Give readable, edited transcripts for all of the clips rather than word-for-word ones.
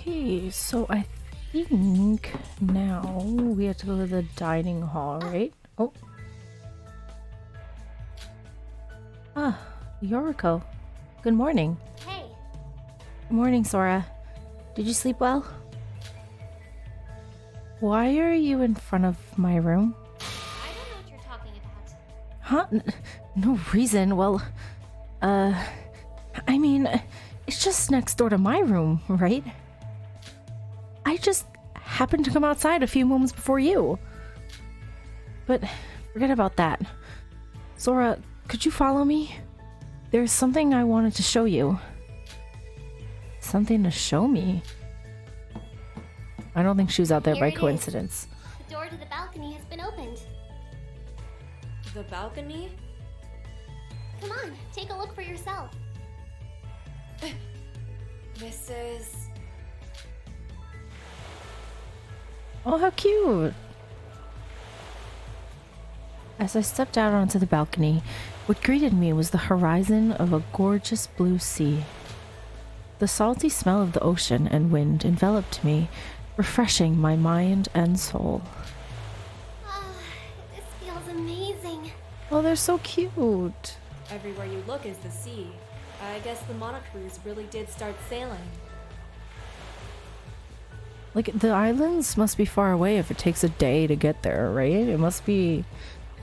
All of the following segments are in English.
Okay, so I think now we have to go to the dining hall, right? Oh. Ah, Yoriko. Good morning. Hey. Morning, Sora. Did you sleep well? Why are you in front of my room? I don't know what you're talking about. Huh? No reason. Well, I mean, it's just next door to my room, right? I just happened to come outside a few moments before you. But forget about that. Sora, could you follow me? There's something I wanted to show you. Something to show me? I don't think she was out there by coincidence. The door to the balcony has been opened. The balcony? Come on, take a look for yourself. This is... Oh, how cute! As I stepped out onto the balcony, what greeted me was the horizon of a gorgeous blue sea. The salty smell of the ocean and wind enveloped me, refreshing my mind and soul. Ah, this feels amazing. Oh, they're so cute! Everywhere you look is the sea. I guess the monocruise really did start sailing. Like, the islands must be far away if it takes a day to get there, right? It must be...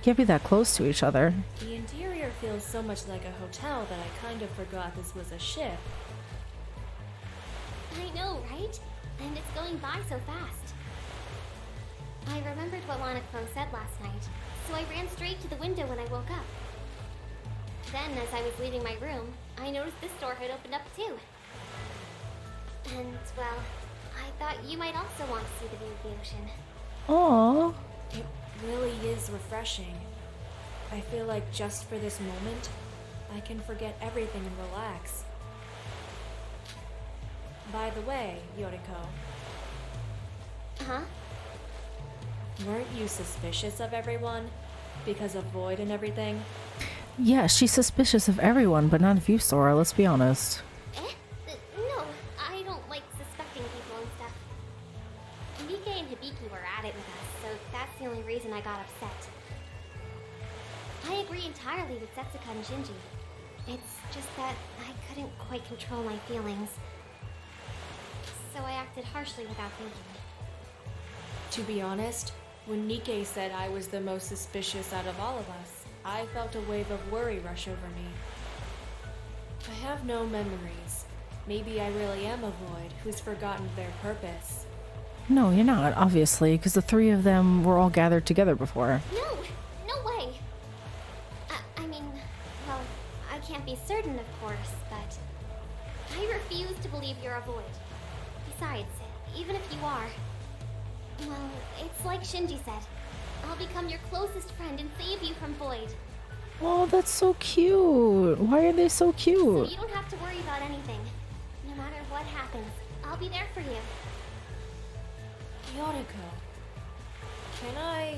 can't be that close to each other. The interior feels so much like a hotel that I kind of forgot this was a ship. I know, right? And it's going by so fast. I remembered what Lana Crow said last night, so I ran straight to the window when I woke up. Then, as I was leaving my room, I noticed this door had opened up too. And, well, I thought you might also want to see the view of the ocean. Aww. It really is refreshing. I feel like just for this moment, I can forget everything and relax. By the way, Yoriko. Huh? Weren't you suspicious of everyone? Because of Void and everything? Yeah, she's suspicious of everyone, but not of you, Sora, let's be honest. No, I don't like suspecting people and stuff. Mika and Hibiki were at it with us, so that's the only reason I got upset. I agree entirely with Setsuka and Shinji. It's just that I couldn't quite control my feelings. So I acted harshly without thinking. To be honest, when Nikkei said I was the most suspicious out of all of us, I felt a wave of worry rush over me. I have no memories. Maybe I really am a Void who's forgotten their purpose. No, you're not, obviously, because the three of them were all gathered together before. No! No way! I mean, well, I can't be certain, of course, but I refuse to believe you're a Void. Besides, even if you are, well, it's like Shinji said. I'll become your closest friend and save you from Void. Oh, that's so cute. Why are they so So cute? you don't have to worry about anything. No matter what happens, I'll be there for you. Yoriko, can I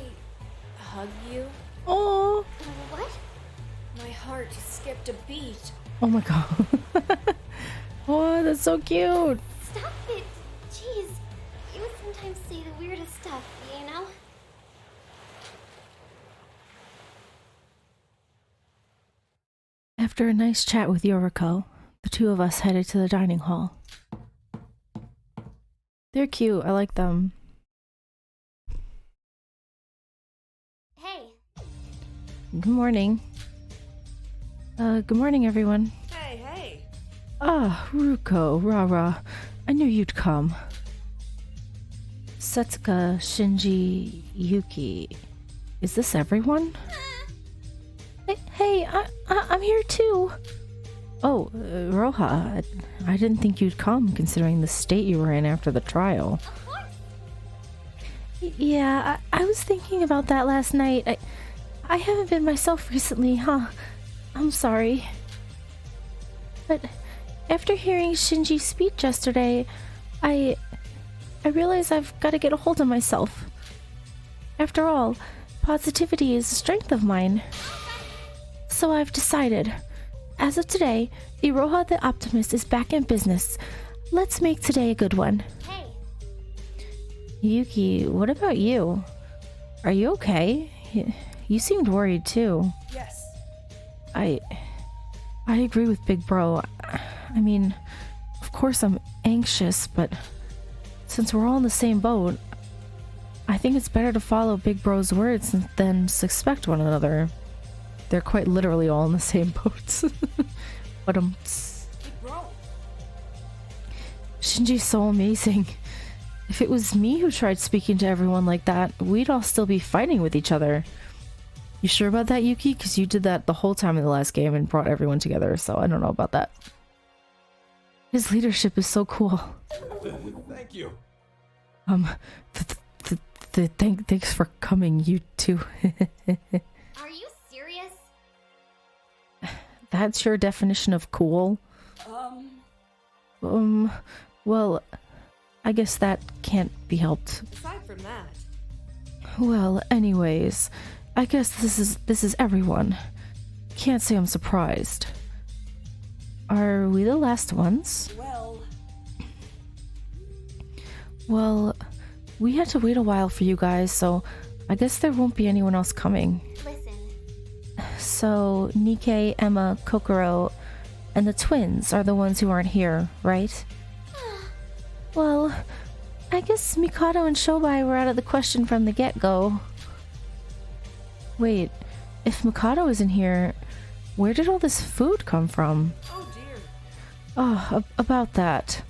hug you? Oh, What? My heart skipped a beat. oh my god. Oh, that's so cute. Stop it! Jeez, you sometimes say the weirdest stuff, you know? After a nice chat with Yoriko, the two of us headed to the dining hall. They're cute. I like them. Hey, Good morning. Good morning, everyone. Hey. Ah, Ruko, Rara. I knew you'd come. Setsuka, Shinji, Yuki. Is this everyone? Hey, I'm here too. Oh, Roha, I didn't think you'd come, considering the state you were in after the trial. of course! Yeah, I was thinking about that last night. I haven't been myself recently, huh? I'm sorry. But after hearing Shinji's speech yesterday, I realize I've got to get a hold of myself. After all, positivity is a strength of mine. So I've decided, as of today, Iroha the Optimist is back in business. Let's make today a good one. Hey, Yuki, what about you? Are you okay? You seemed worried too. Yes. I agree with Big Bro. I mean, of course I'm anxious, but since we're all in the same boat, I think it's better to follow Big Bro's words than suspect one another. They're quite literally all in the same boat. But Big bro. Shinji's so amazing. If it was me who tried speaking to everyone like that, we'd all still be fighting with each other. You sure about that, Yuki? Because you did that the whole time in the last game and brought everyone together, so I don't know about that. His leadership is so cool. Thank you. Thanks for coming, you two. are you serious? That's your definition of cool? Well, I guess that can't be helped. Aside from that, Well, anyways, I guess this is everyone. Can't say I'm surprised. Are we the last ones? Well, we had to wait a while for you guys, so I guess there won't be anyone else coming. Listen, So, Nikkei, Emma, Kokoro, and the twins are the ones who aren't here, right? Well, I guess Mikado and Shobai were out of the question from the get-go. Wait, if Mikado isn't here, where did all this food come from? oh dear. Oh, about that.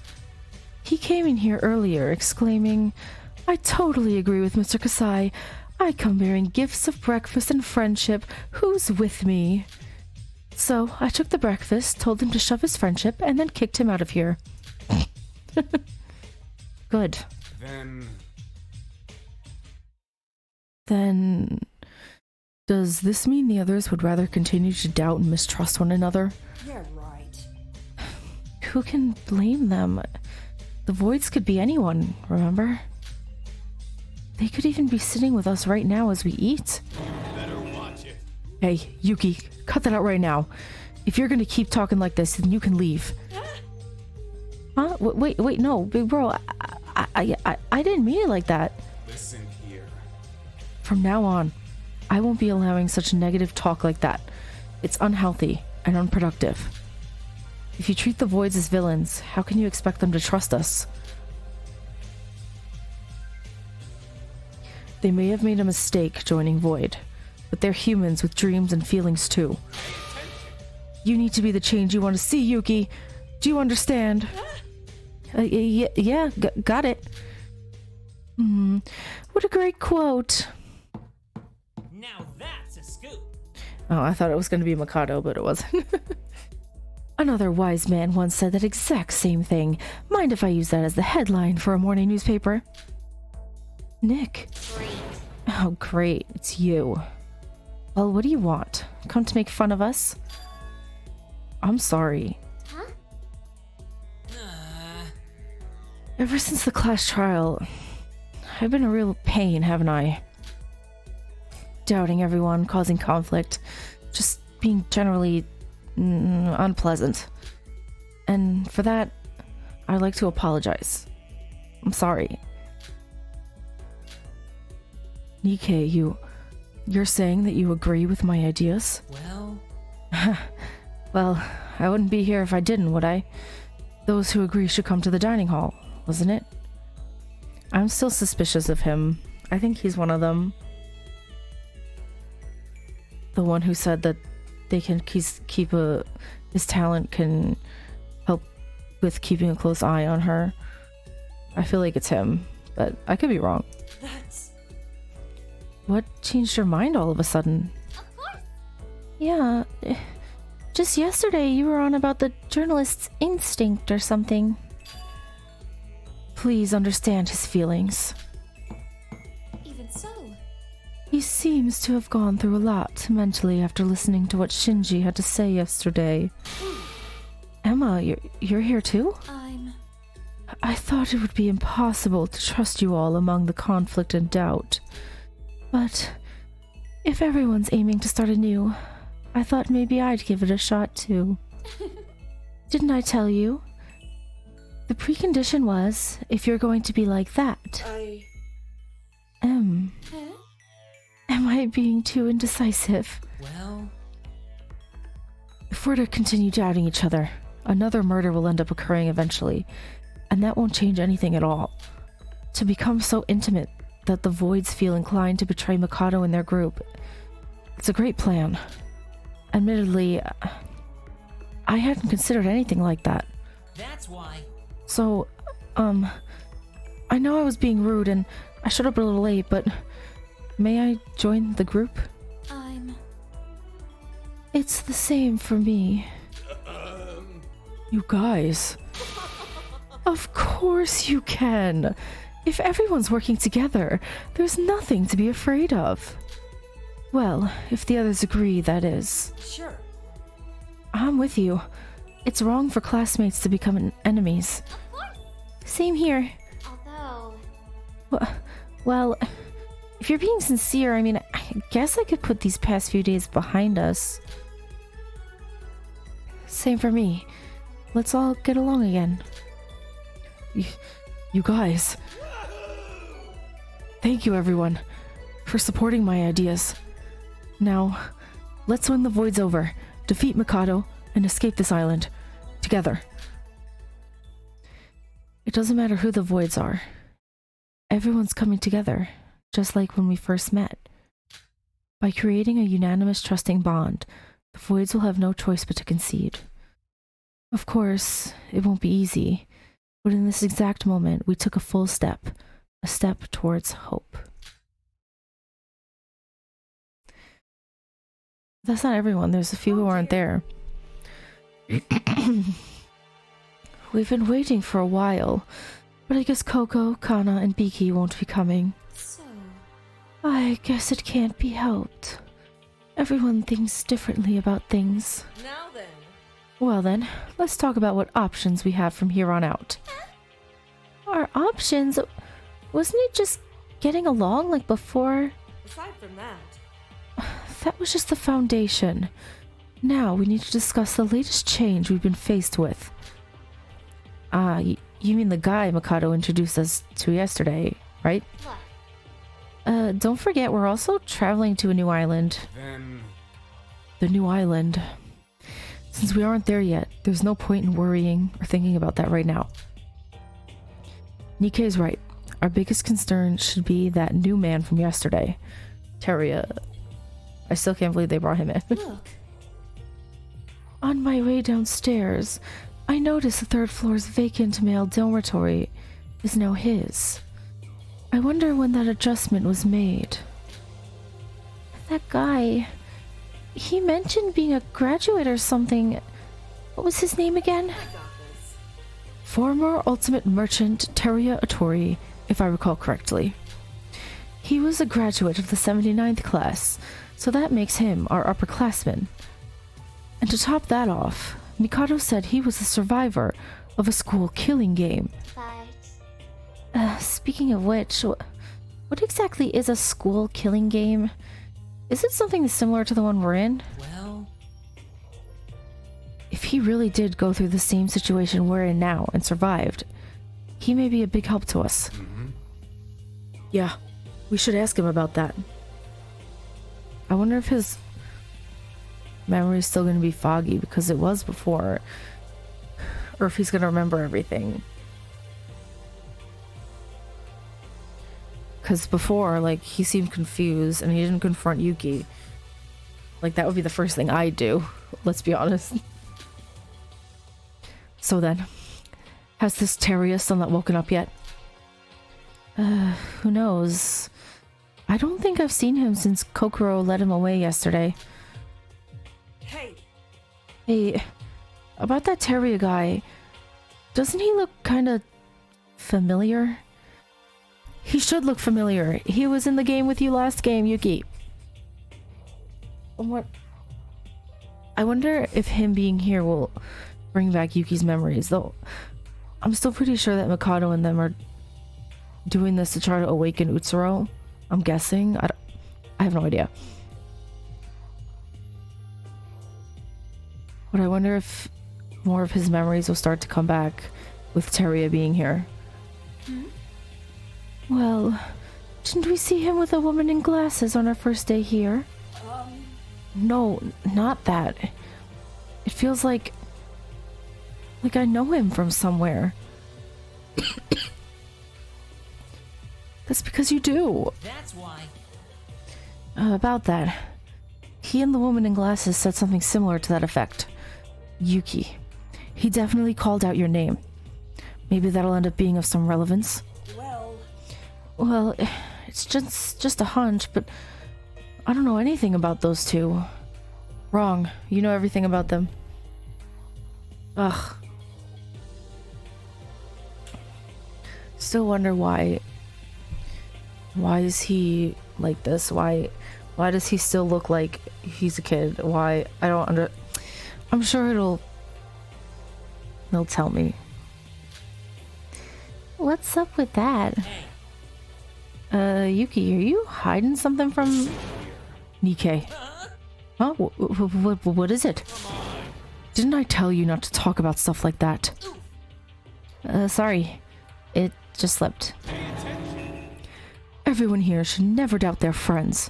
He came in here earlier, exclaiming, "I totally agree with Mr. Kasai. I come bearing gifts of breakfast and friendship. Who's with me?" So I took the breakfast, told him to shove his friendship, and then kicked him out of here. Good. Then... does this mean the others would rather continue to doubt and mistrust one another? Yeah, right. Who can blame them? The voids could be anyone, remember? They could even be sitting with us right now as we eat. Better watch it. Hey, Yuki, cut that out right now. If you're gonna keep talking like this, then you can leave. Huh? Wait, no, Big Bro, I didn't mean it like that. Listen here. From now on, I won't be allowing such negative talk like that. It's unhealthy and unproductive. If you treat the voids as villains, how can you expect them to trust us? They may have made a mistake joining Void, but they're humans with dreams and feelings too. You need to be the change you want to see, Yuki. Do you understand? Yeah, got it. What a great quote. Now that's a scoop. Oh, I thought it was going to be Mikado, but it wasn't. Another wise man once said that exact same thing. Mind if I use that as the headline for a morning newspaper? Nick. great. Oh, great. It's you. Well, what do you want? Come to make fun of us? I'm sorry. Huh? Ever since the class trial, I've been a real pain, haven't I? Doubting everyone, causing conflict, just being generally unpleasant. And for that, I'd like to apologize. I'm sorry. Nikkei, you're saying that you agree with my ideas? Well, Well, I wouldn't be here if I didn't, would I? Those who agree should come to the dining hall, wasn't it? I'm still suspicious of him. I think he's one of them. The one who said that they can his talent can help with keeping a close eye on her. I feel like it's him, but I could be wrong. That's... What changed your mind all of a sudden? Of course. Yeah, just yesterday you were on about the journalist's instinct or something. Please understand his feelings. Even so, He seems to have gone through a lot mentally after listening to what Shinji had to say yesterday. Emma, you're here too? I thought it would be impossible to trust you all among the conflict and doubt. But if everyone's aiming to start anew, I thought maybe I'd give it a shot too. Didn't I tell you? The precondition was, if you're going to be like that. Am I being too indecisive? Well, If we're to continue doubting each other, another murder will end up occurring eventually, and that won't change anything at all. To become so intimate that the Voids feel inclined to betray Mikado and their group, it's a great plan. Admittedly, I hadn't considered anything like that. that's why. So, I know I was being rude and I showed up a little late, but may I join the group? It's the same for me. You guys. Of course you can. If everyone's working together, there's nothing to be afraid of. Well, if the others agree, that is. Sure. I'm with you. It's wrong for classmates to become enemies. Of course. Same here. Although, Well, if you're being sincere, I mean, I guess I could put these past few days behind us. Same for me. Let's all get along again. You guys. Thank you, everyone, for supporting my ideas. Now, let's win the Voids over, defeat Mikado, and escape this island. Together. It doesn't matter who the Voids are. Everyone's coming together, just like when we first met. By creating a unanimous trusting bond, the Voids will have no choice but to concede. Of course, it won't be easy, but in this exact moment, we took a full step, a step towards hope. That's not everyone. There's a few who aren't there. We've been waiting for a while, but I guess Coco, Kana, and Biki won't be coming. So, I guess it can't be helped. Everyone thinks differently about things. now then. Well then, let's talk about what options we have from here on out. Our options? Wasn't it just getting along like before? Aside from that, That was just the foundation. Now we need to discuss the latest change we've been faced with. You mean the guy Mikado introduced us to yesterday, right? what? Don't forget we're also traveling to a new island. Then The new island. Since we aren't there yet, there's no point in worrying or thinking about that right now. Nikkei is right. Our biggest concern should be that new man from yesterday. Teria. I still can't believe they brought him in. look. On my way downstairs, I noticed the third floor's vacant male dormitory is now his. I wonder when that adjustment was made. That guy... He mentioned being a graduate or something. What was his name again? I got this. Former Ultimate Merchant Teria Otori, if I recall correctly. He was a graduate of the 79th class, so that makes him our upperclassman. And to top that off, Mikado said he was a survivor of a school killing game. But Speaking of which, what exactly is a school killing game? Is it something similar to the one we're in? Well, If he really did go through the same situation we're in now and survived, he may be a big help to us. Yeah, we should ask him about that. I wonder if his memory is still going to be foggy because it was before, or if he's going to remember everything. Because before, like, he seemed confused and he didn't confront Yuki. Like, that would be the first thing I'd do, let's be honest. So then, has this Teria still not woken up yet? Who knows? I don't think I've seen him since Kokoro led him away yesterday. Hey, Hey, about that Teria guy, doesn't he look kinda familiar? He should look familiar. He was in the game with you last game, Yuki. What? I wonder if him being here will bring back Yuki's memories, though I'm still pretty sure that Mikado and them are doing this to try to awaken Utsuro. I'm guessing. I have no idea. But I wonder if more of his memories will start to come back with Teria being here. Well, didn't we see him with a woman in glasses on our first day here? No, not that. It feels like I know him from somewhere. That's because you do. That's why. About that. He and the woman in glasses said something similar to that effect. Yuki. He definitely called out your name. Maybe that'll end up being of some relevance. Well, it's just a hunch, but I don't know anything about those two. Wrong. You know everything about them. Ugh. Still wonder why is he like this? Why does he still look like he's a kid? Why? I don't I'm sure they'll tell me. What's up with that? Yuki, are you hiding something from Nikkei? Huh? What is it? Didn't I tell you not to talk about stuff like that? Sorry. It just slipped. Everyone here should never doubt their friends.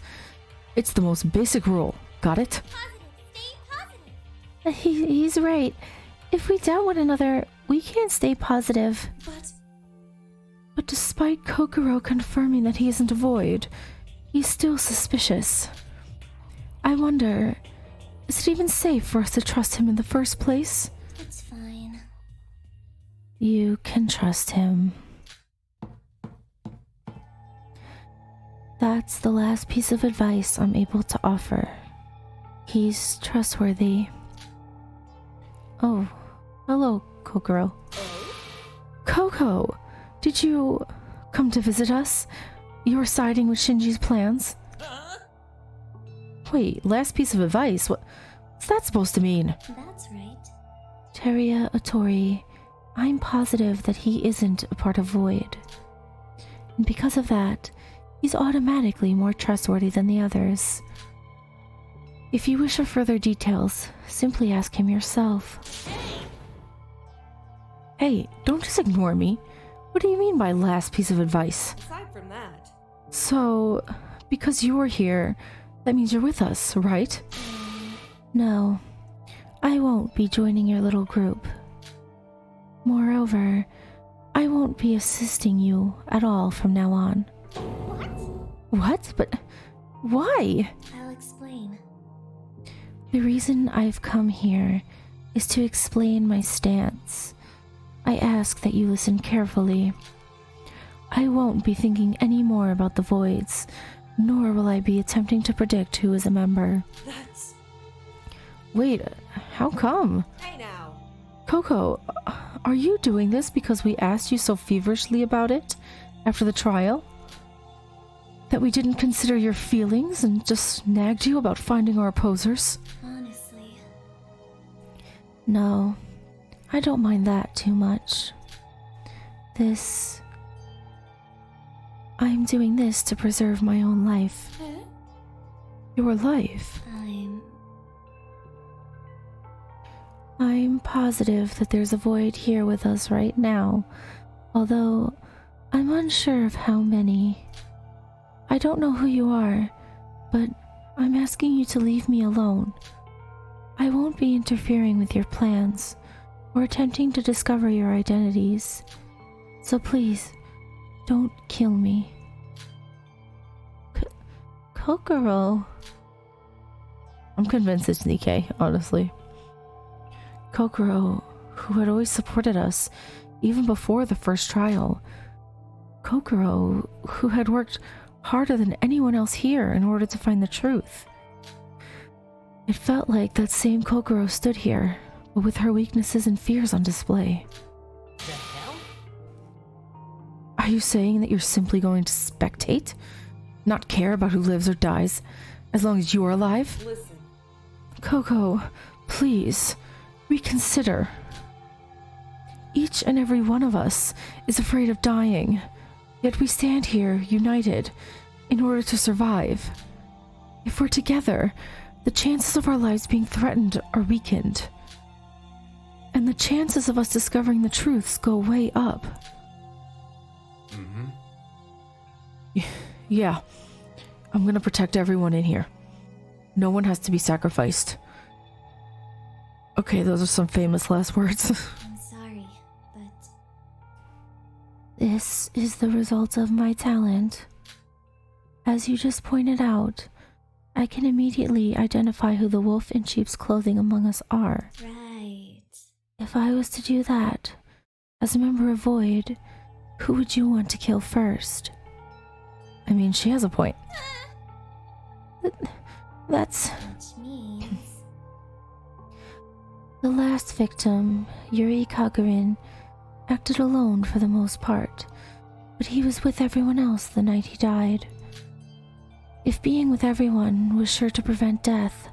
It's the most basic rule. Got it? Positive. Stay positive. He's right. If we doubt one another, we can't stay positive. But despite Kokoro confirming that he isn't a void, he's still suspicious. I wonder, is it even safe for us to trust him in the first place? It's fine. You can trust him. That's the last piece of advice I'm able to offer. He's trustworthy. Oh, hello, Kokoro. Coco, did you come to visit us? You were siding with Shinji's plans? Wait, last piece of advice? What's that supposed to mean? That's right. Teria Otori, I'm positive that he isn't a part of Void. And because of that, he's automatically more trustworthy than the others. If you wish for further details, simply ask him yourself. Hey, don't just ignore me. What do you mean by last piece of advice? Aside from that, So, because you're here, that means you're with us, right? No, I won't be joining your little group. Moreover, I won't be assisting you at all from now on. What? But why? I'll explain. The reason I've come here is to explain my stance. I ask that you listen carefully. I won't be thinking any more about the voids, nor will I be attempting to predict who is a member. that's... Wait, how come? Hey now. Coco, are you doing this because we asked you so feverishly about it after the trial? That we didn't consider your feelings and just nagged you about finding our opposers? Honestly. No, I don't mind that too much. I'm doing this to preserve my own life. Your life? I'm positive that there's a void here with us right now, although I'm unsure of how many. I don't know who you are, but I'm asking you to leave me alone. I won't be interfering with your plans or attempting to discover your identities, so please, don't kill me. Kokoro. I'm convinced it's Nikkei, honestly. Kokoro, who had always supported us, even before the first trial. Kokoro, who had worked harder than anyone else here in order to find the truth. It felt like that same Kokoro stood here, but with her weaknesses and fears on display. The hell? Are you saying that you're simply going to spectate? Not care about who lives or dies, as long as you're alive? Listen. Coco, please, reconsider. Each and every one of us is afraid of dying, yet we stand here united in order to survive. If we're together, the chances of our lives being threatened are weakened. And the chances of us discovering the truths go way up. Yeah. I'm gonna protect everyone in here. No one has to be sacrificed. Okay, those are some famous last words. I'm sorry, but This is the result of my talent. As you just pointed out, I can immediately identify who the wolf in sheep's clothing among us are. right. If I was to do that, as a member of Void, who would you want to kill first? I mean, she has a point. That's... Which means The last victim, Yuri Kagarin, acted alone for the most part, but he was with everyone else the night he died. If being with everyone was sure to prevent death,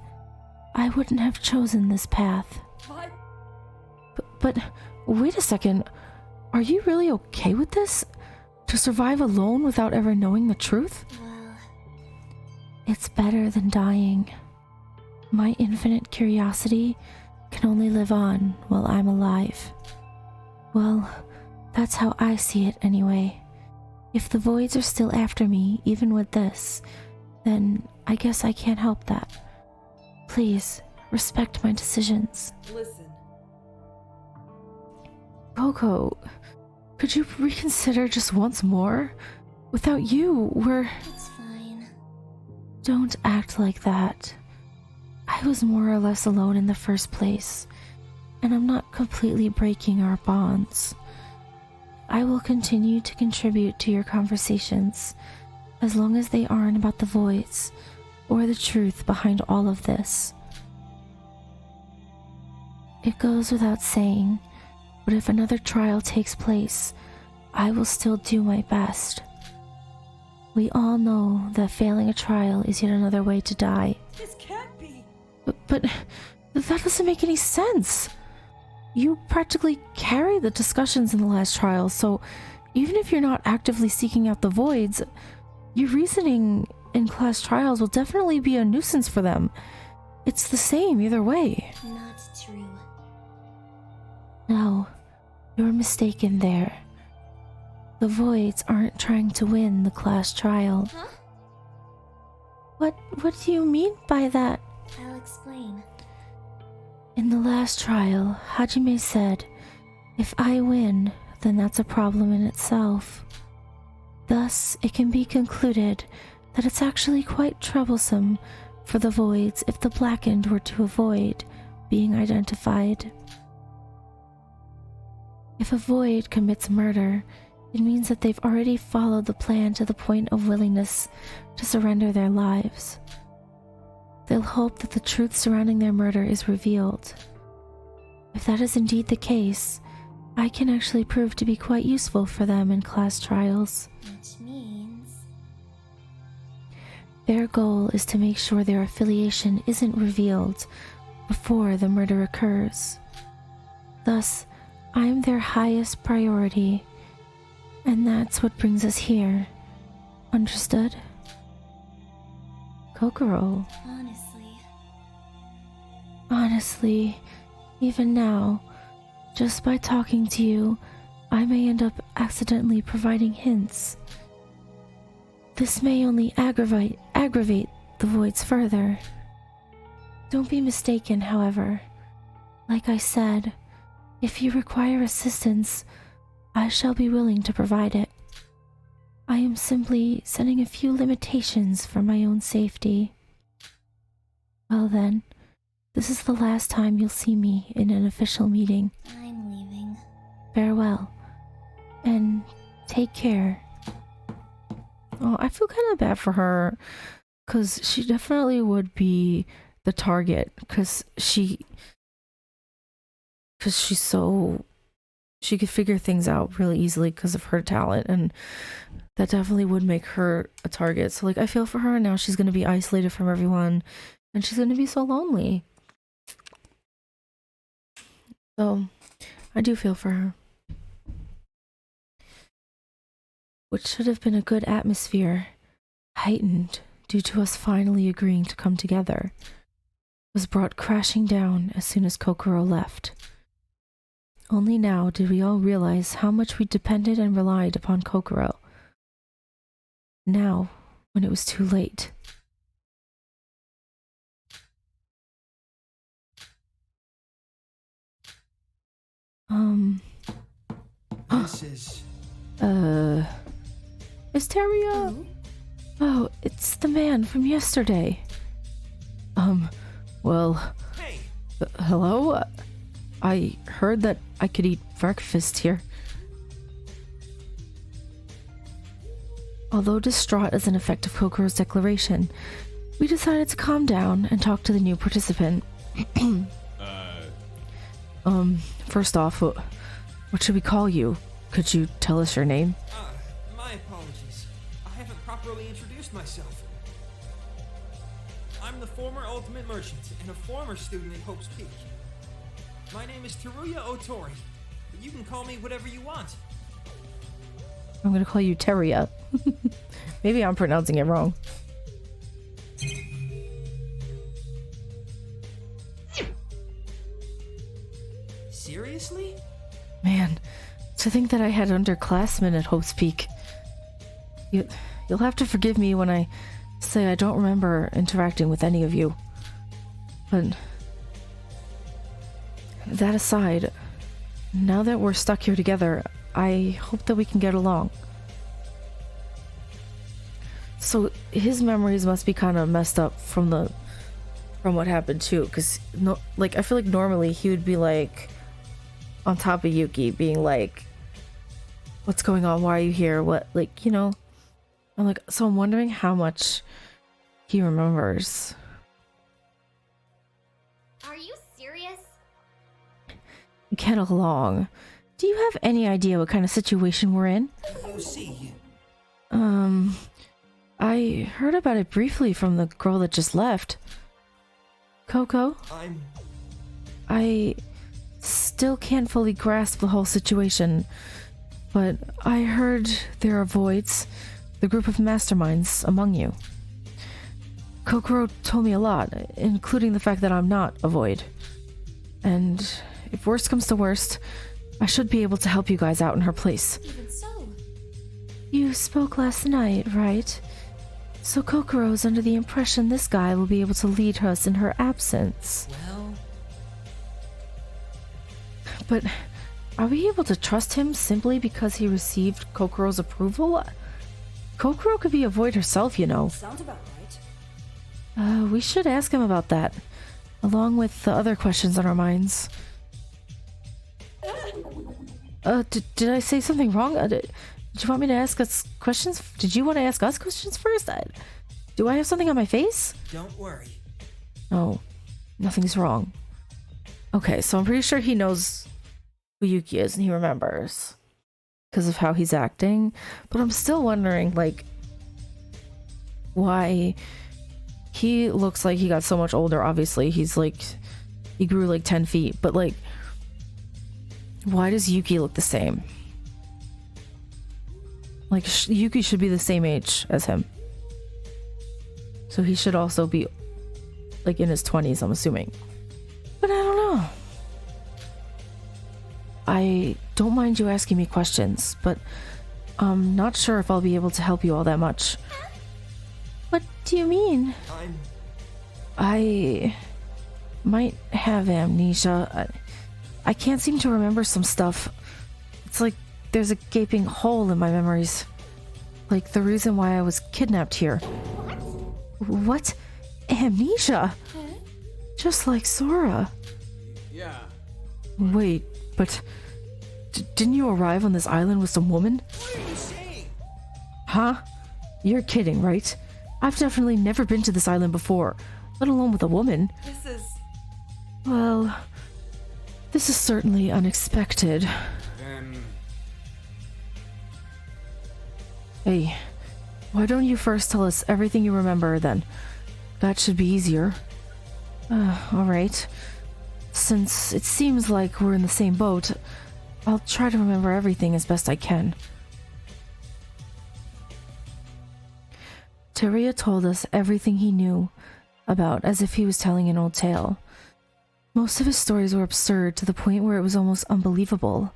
I wouldn't have chosen this path. What? But wait a second, are you really okay with this? To survive alone without ever knowing the truth? well, It's better than dying. My infinite curiosity can only live on while I'm alive. Well, that's how I see it anyway. If the voids are still after me, even with this, then I guess I can't help that. Please, respect my decisions. Listen. Coco, could you reconsider just once more? Without you, it's fine. Don't act like that. I was more or less alone in the first place, and I'm not completely breaking our bonds. I will continue to contribute to your conversations, as long as they aren't about the voids, or the truth behind all of this. It goes without saying, but if another trial takes place, I will still do my best. We all know that failing a trial is yet another way to die. This can't be. But that doesn't make any sense. You practically carried the discussions in the last trial, so even if you're not actively seeking out the voids, your reasoning in class trials will definitely be a nuisance for them. It's the same either way. Not true. No, you're mistaken there. The voids aren't trying to win the class trial. Huh? What do you mean by that? I'll explain. In the last trial, Hajime said, if I win, then that's a problem in itself. Thus, it can be concluded that it's actually quite troublesome for the voids if the blackened were to avoid being identified. If a void commits murder, it means that they've already followed the plan to the point of willingness to surrender their lives. They'll hope that the truth surrounding their murder is revealed. If that is indeed the case, I can actually prove to be quite useful for them in class trials. Which means Their goal is to make sure their affiliation isn't revealed before the murder occurs. Thus, I'm their highest priority, and that's what brings us here. Understood? Kokoro. Honestly, even now, just by talking to you, I may end up accidentally providing hints. This may only aggravate the voids further. Don't be mistaken, however. Like I said, if you require assistance, I shall be willing to provide it. I am simply setting a few limitations for my own safety. Well then, this is the last time you'll see me in an official meeting. I'm leaving. Farewell, and take care. Oh, I feel kind of bad for her, because she definitely would be the target, because she's so... She could figure things out really easily because of her talent, and that definitely would make her a target. So, like, I feel for her, and now she's going to be isolated from everyone, and she's going to be so lonely. So, I do feel for her. What should have been a good atmosphere, heightened due to us finally agreeing to come together, was brought crashing down as soon as Kokoro left. Only now did we all realize how much we depended and relied upon Kokoro. Now, when it was too late. This is... Is Teria? Oh, it's the man from yesterday. Well... Hey! Hello? I heard that I could eat breakfast here. Although distraught as an effect of Kokoro's declaration, we decided to calm down and talk to the new participant. First off, what should we call you? Could you tell us your name? My apologies. I haven't properly introduced myself. I'm the former Ultimate Merchant and a former student at Hope's Peak. My name is Teruya Otori, but you can call me whatever you want. I'm gonna call you Teria. Maybe I'm pronouncing it wrong. Seriously? Man, to think that I had underclassmen at Hope's Peak. You'll have to forgive me when I say I don't remember interacting with any of you. But that aside, now that we're stuck here together, I hope that we can get along. So his memories must be kind of messed up from what happened too, because I feel like normally he would be like on top of Yuki, being like, "What's going on? Why are you here? What?" Like, you know. I'm like, so I'm wondering how much he remembers. Are you serious? Get along. Do you have any idea what kind of situation we're in? You see. I heard about it briefly from the girl that just left. Coco? I still can't fully grasp the whole situation, but I heard there are voids, the group of masterminds among you. Kokoro told me a lot, including the fact that I'm not a void. And if worst comes to worst, I should be able to help you guys out in her place. Even so. You spoke last night, right? So Kokoro's under the impression this guy will be able to lead us in her absence. Well... But are we able to trust him simply because he received Kokoro's approval? Kokoro could be a void herself, you know. Sounds about right. We should ask him about that, along with the other questions on our minds. Did I say something wrong? Did you want me to ask us questions? Did you want to ask us questions first? Do I have something on my face? Don't worry. Oh, nothing's wrong. Okay, so I'm pretty sure he knows who Yuki is and he remembers because of how he's acting. But I'm still wondering, like, why he looks like he got so much older. Obviously, he's like, he grew like 10 feet. But like, why does Yuki look the same? Like, Yuki should be the same age as him. So he should also be like in his 20s, I'm assuming. But I don't know. I don't mind you asking me questions, but I'm not sure if I'll be able to help you all that much. What do you mean? I might have amnesia. I can't seem to remember some stuff. It's like there's a gaping hole in my memories. Like the reason why I was kidnapped here. What? Amnesia? Just like Sora. Yeah. Wait, but didn't you arrive on this island with some woman? What are you saying? Huh? You're kidding, right? I've definitely never been to this island before, let alone with a woman. This is... Well, this is certainly unexpected. Then Hey, why don't you first tell us everything you remember then? That should be easier. Alright. Since it seems like we're in the same boat, I'll try to remember everything as best I can. Teruya told us everything he knew about as if he was telling an old tale. Most of his stories were absurd to the point where it was almost unbelievable.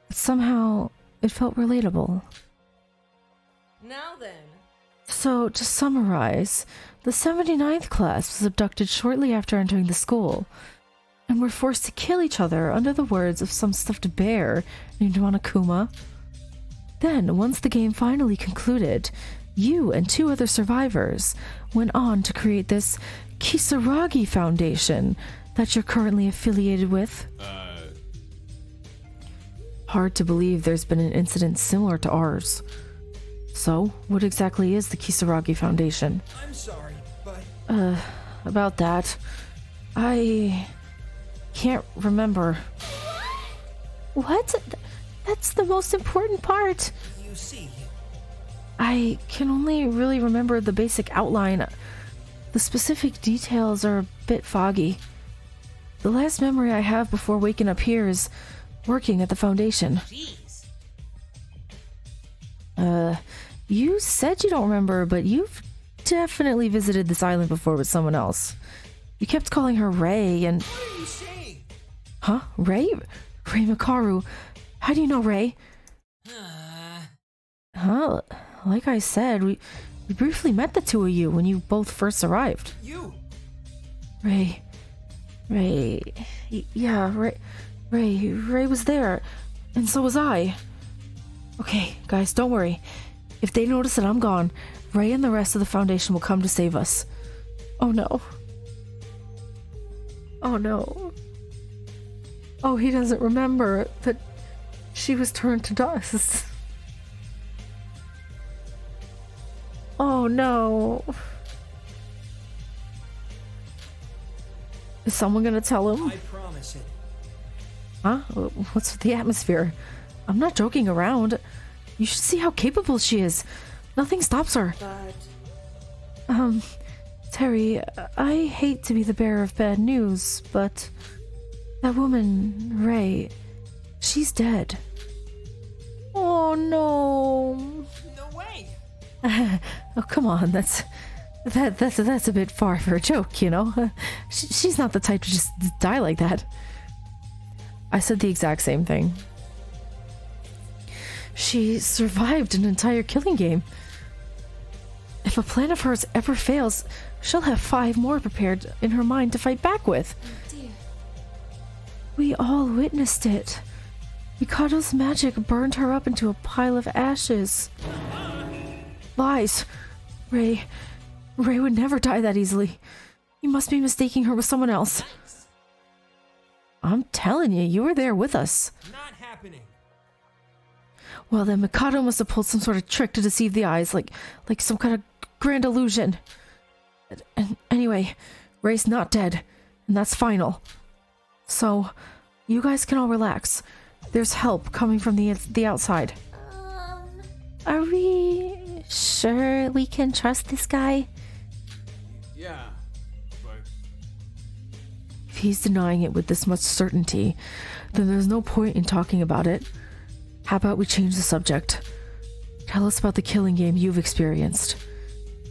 But somehow, it felt relatable. Now then. So, to summarize, the 79th class was abducted shortly after entering the school, and were forced to kill each other under the words of some stuffed bear named Monokuma. Then, once the game finally concluded, you and 2 other survivors went on to create this Kisaragi Foundation that you're currently affiliated with. Hard to believe there's been an incident similar to ours. So, what exactly is the Kisaragi Foundation? I'm sorry, but... About that, I can't remember. What? That's the most important part. You see... I can only really remember the basic outline. The specific details are a bit foggy. The last memory I have before waking up here is working at the Foundation. Jeez. You said you don't remember, but you've definitely visited this island before with someone else. You kept calling her Ray and... What are you saying? Huh? Ray? Ray Makaru. How do you know Ray? Huh? Like I said, we briefly met the 2 of you when you both first arrived. You! Ray. Yeah, Ray was there, and so was I. Okay, guys, don't worry. If they notice that I'm gone, Ray and the rest of the Foundation will come to save us. Oh no. Oh no. Oh, he doesn't remember that she was turned to dust. Oh no. Is someone gonna tell him? I promise it. Huh? What's with the atmosphere? I'm not joking around. You should see how capable she is. Nothing stops her. But Terry, I hate to be the bearer of bad news, but that woman, Ray, she's dead. Oh no. No way! Oh, come on, that's a bit far for a joke, you know? She's not the type to just die like that. I said the exact same thing. She survived an entire killing game. If a plan of hers ever fails, she'll have 5 more prepared in her mind to fight back with. dear. We all witnessed it. Mikado's magic burned her up into a pile of ashes. Lies. Ray would never die that easily. You must be mistaking her with someone else. I'm telling you, you were there with us. Not happening. Well, then Mikado must have pulled some sort of trick to deceive the eyes, like some kind of grand illusion. And anyway, Ray's not dead, and that's final. So, you guys can all relax. There's help coming from the outside. Are we sure we can trust this guy? Yeah, but If he's denying it with this much certainty, then there's no point in talking about it. How about we change the subject? Tell us about the killing game you've experienced.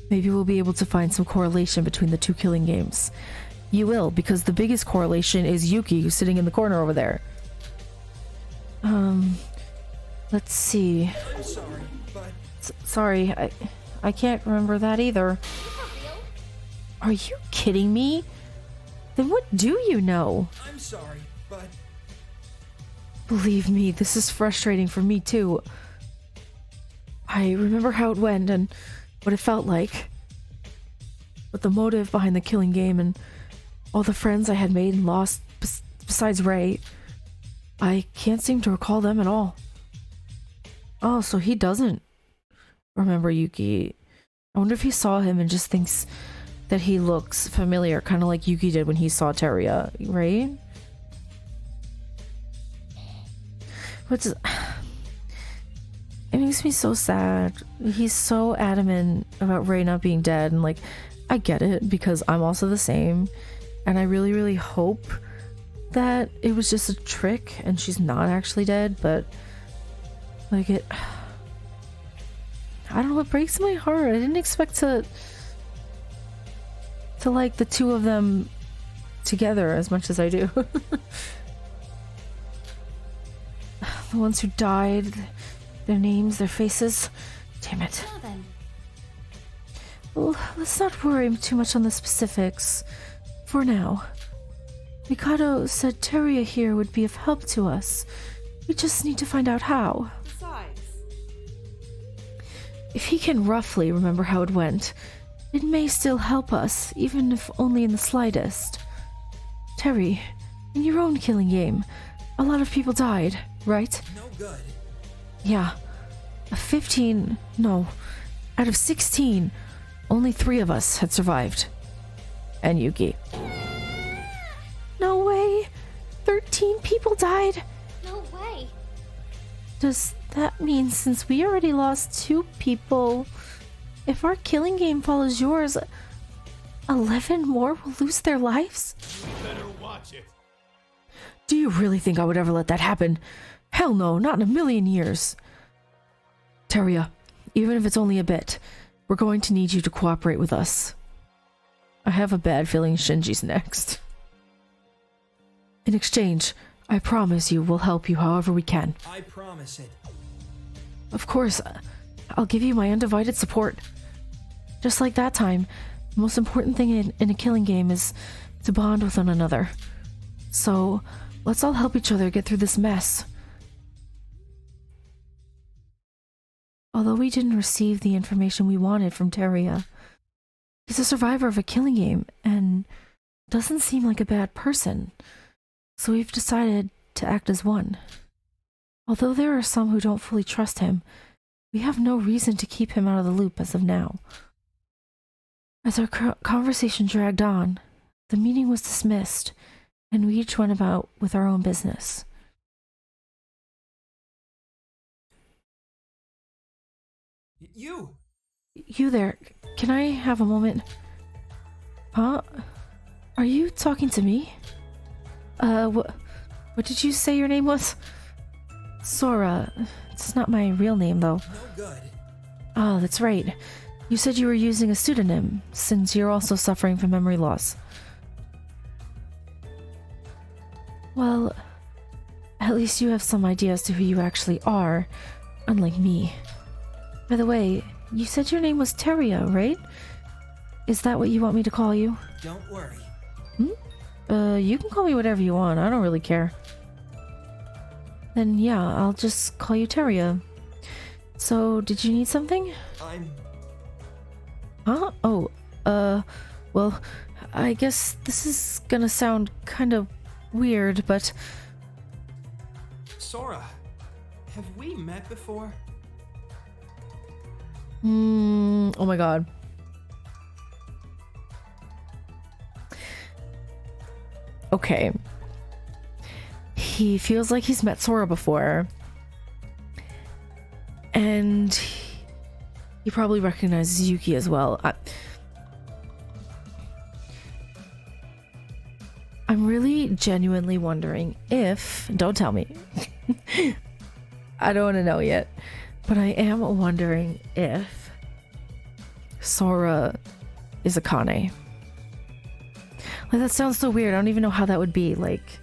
Maybe we'll be able to find some correlation between the 2 killing games. You will, because the biggest correlation is Yuki, who's sitting in the corner over there. Let's see. I'm sorry, but... Sorry, I can't remember that either. Are you kidding me? Then what do you know? I'm sorry, but... Believe me, this is frustrating for me too. I remember how it went and what it felt like. But the motive behind the killing game and all the friends I had made and lost besides Ray, I can't seem to recall them at all. Oh, so he doesn't remember Yuki. I wonder if he saw him and just thinks that he looks familiar, kind of like Yuki did when he saw Teruya, right? It makes me so sad. He's so adamant about Ray not being dead, and like, I get it because I'm also the same, and I really, really hope that it was just a trick and she's not actually dead, but like I don't know, it breaks my heart. I didn't expect to like the 2 of them together as much as I do. The ones who died, their names, their faces. Damn it. Well then. Well, let's not worry too much on the specifics. For now. Mikado said Teria here would be of help to us. We just need to find out how. Besides, If he can roughly remember how it went, it may still help us, even if only in the slightest. Terry, in your own killing game, a lot of people died, right? No good. Yeah. Out of 16, only 3 of us had survived. And Yuki. No way! 13 people died! No way. Does that mean since we already lost 2 people, if our killing game follows yours, 11 more will lose their lives? You better watch it. Do you really think I would ever let that happen? Hell no, not in a million years. Teria, even if it's only a bit, we're going to need you to cooperate with us. I have a bad feeling Shinji's next. In exchange, I promise you we'll help you however we can. I promise it. Of course, I'll give you my undivided support. Just like that time, the most important thing in a killing game is to bond with one another. So, let's all help each other get through this mess. Although we didn't receive the information we wanted from Teria, he's a survivor of a killing game and doesn't seem like a bad person. So we've decided to act as one. Although there are some who don't fully trust him, we have no reason to keep him out of the loop as of now. As our conversation dragged on, the meeting was dismissed, and we each went about with our own business. You! You there, can I have a moment? Huh? Are you talking to me? What did you say your name was? Sora. It's not my real name, though. No good. Oh, that's right. You said you were using a pseudonym, since you're also suffering from memory loss. Well, at least you have some idea as to who you actually are, unlike me. By the way, you said your name was Teria, right? Is that what you want me to call you? Don't worry. You can call me whatever you want, I don't really care. Then yeah, I'll just call you Teria. So, did you need something? Huh? Oh, well, I guess this is gonna sound kind of weird, but... Sora, have we met before? Oh my god. Okay. He feels like he's met Sora before. And he probably recognizes Yuki as well. I'm really genuinely wondering if... Don't tell me. I don't want to know yet. But I am wondering if Sora is a Kane. Like, that sounds so weird. I don't even know how that would be. Like,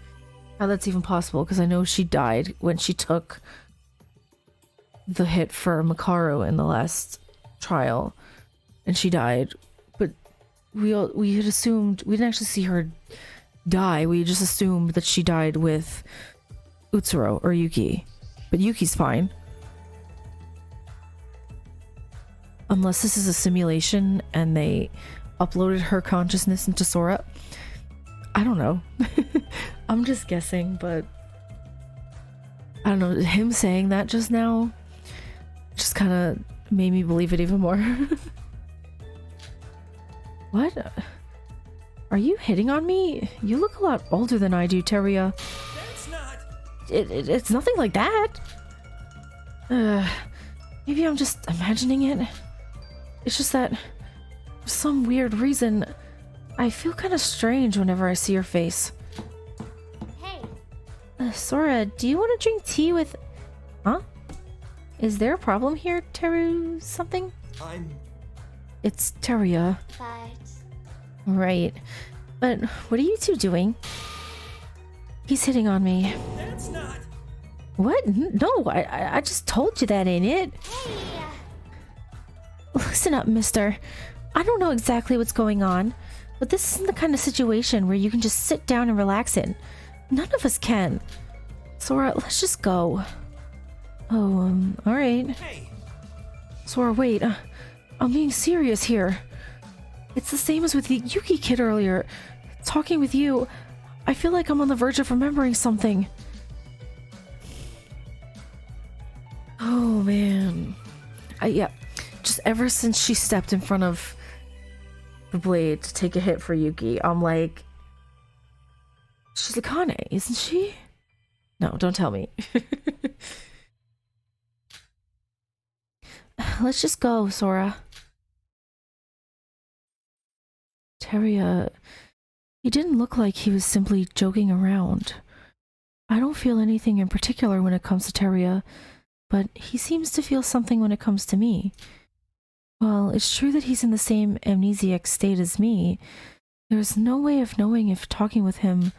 how that's even possible. Because I know she died when she took the hit for Makaru in the last trial. And she died. But we had assumed... We didn't actually see her die. We just assumed that she died with Utsuro or Yuki. But Yuki's fine. Unless this is a simulation and they uploaded her consciousness into Sora. I don't know. I'm just guessing, but I don't know. Him saying that just now just kind of made me believe it even more. What? Are you hitting on me? You look a lot older than I do, Teria. That's not... It's nothing like that. Maybe I'm just imagining it. It's just that, for some weird reason, I feel kind of strange whenever I see your face. Hey, Sora, do you want to drink tea with... Huh? Is there a problem here, Teru something? I'm... It's Teria. but Right. But what are you two doing? He's hitting on me. That's not. What? No, I just told you that, ain't it? Hey, Listen up, mister. I don't know exactly what's going on, but this isn't the kind of situation where you can just sit down and relax in. None of us can. Sora, let's just go. Oh, alright. Hey, Sora, wait. I'm being serious here. It's the same as with the Yuki kid earlier. Talking with you, I feel like I'm on the verge of remembering something. Oh, man. Yeah. Just ever since she stepped in front of the blade to take a hit for Yuki, I'm like, she's Akane, isn't she? No, don't tell me. Let's just go, Sora. Teria, he didn't look like he was simply joking around. I don't feel anything in particular when it comes to Teria, but he seems to feel something when it comes to me. While it's true that he's in the same amnesiac state as me, there's no way of knowing if talking with him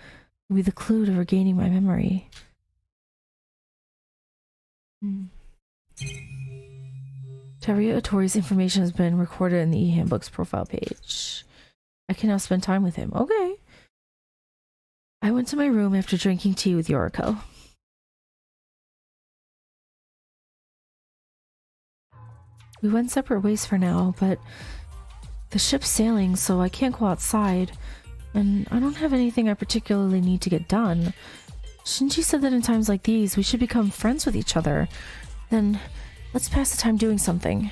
will be the clue to regaining my memory. Teria Otori's information has been recorded in the e-handbook's profile page. I can now spend time with him. Okay. I went to my room after drinking tea with Yoriko. We went separate ways for now, but the ship's sailing, so I can't go outside, and I don't have anything I particularly need to get done. Shinji said that in times like these, we should become friends with each other. Then, let's pass the time doing something.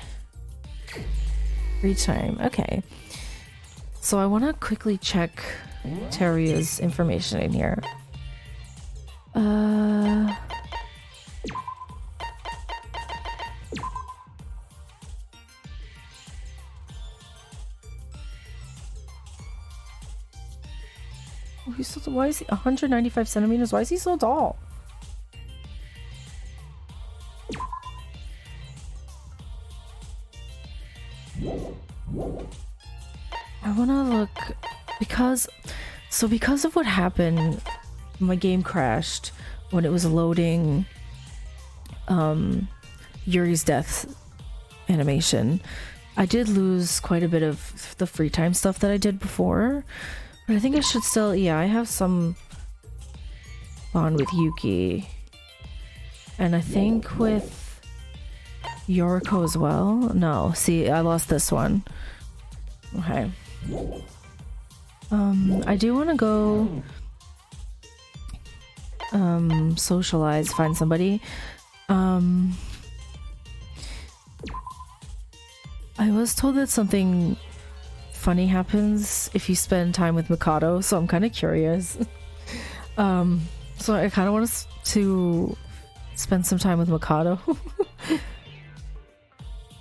Free time. Okay. So I want to quickly check Teria's information in here. Oh, he's so, why is he 195 centimeters? Why is he so tall? I want to look because of what happened, my game crashed when it was loading Yuri's death animation. I did lose quite a bit of the free time stuff that I did before, but I think I should still, yeah, I have some bond with Yuki, and I think with Yoriko as well. No, see, I lost this one. Okay. I do want to go socialize, find somebody. I was told that something funny happens if you spend time with Mikado, so I'm kind of curious. So I kind of want to spend some time with Mikado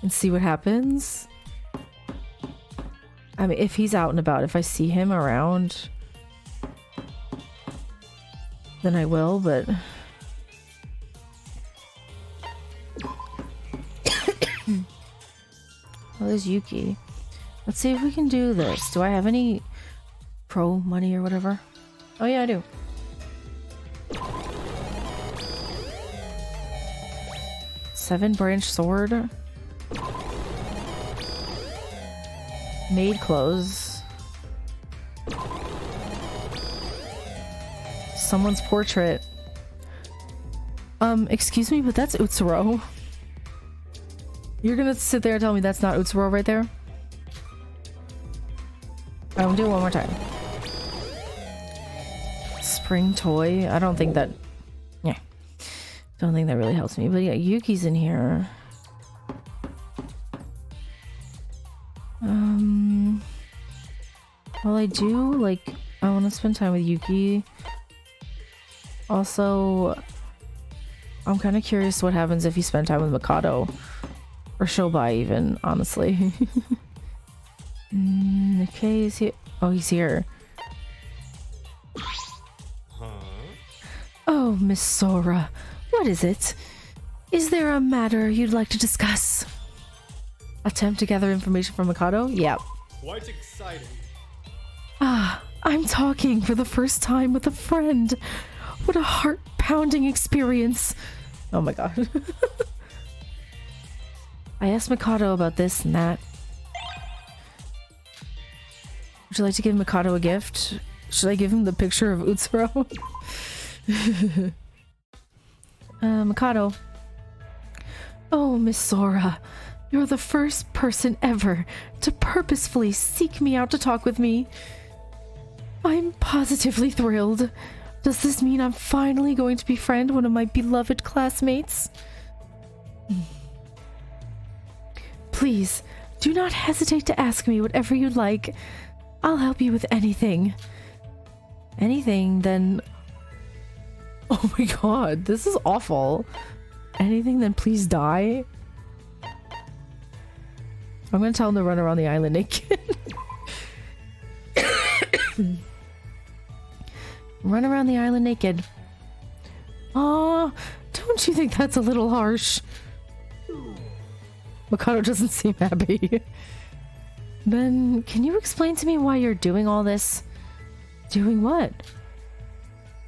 and see what happens. I mean, if he's out and about, if I see him around, then I will, but... Oh, there's Yuki. Let's see if we can do this. Do I have any pro money or whatever? Oh yeah, I do. Seven branch sword. Maid clothes. Someone's portrait. Excuse me, but that's Utsuro. You're gonna sit there and tell me that's not Utsuro right there? I'm gonna do it one more time. Spring toy. I don't think that... Yeah. Don't think that really helps me. But yeah, Yuki's in here. Well, I do, like, I want to spend time with Yuki. Also, I'm kind of curious what happens if you spend time with Mikado. Or Shobai, even, honestly. Okay, is he... Oh, he's here. Oh, Miss Sora. What is it? Is there a matter you'd like to discuss? Attempt to gather information from Mikado? Yep. Quite exciting. Ah, I'm talking for the first time with a friend. What a heart-pounding experience. Oh my god. I asked Mikado about this and that. Would you like to give Mikado a gift? Should I give him the picture of Utsuro? Mikado. Oh, Miss Sora. You're the first person ever to purposefully seek me out to talk with me. I'm positively thrilled. Does this mean I'm finally going to befriend one of my beloved classmates? Please, do not hesitate to ask me whatever you'd like. I'll help you with anything. Anything, then... Oh my god, this is awful. Anything, then please die? I'm gonna tell him to run around the island naked. Run around the island naked. Aw, don't you think that's a little harsh? Mikado doesn't seem happy. Then, can you explain to me why you're doing all this? Doing what?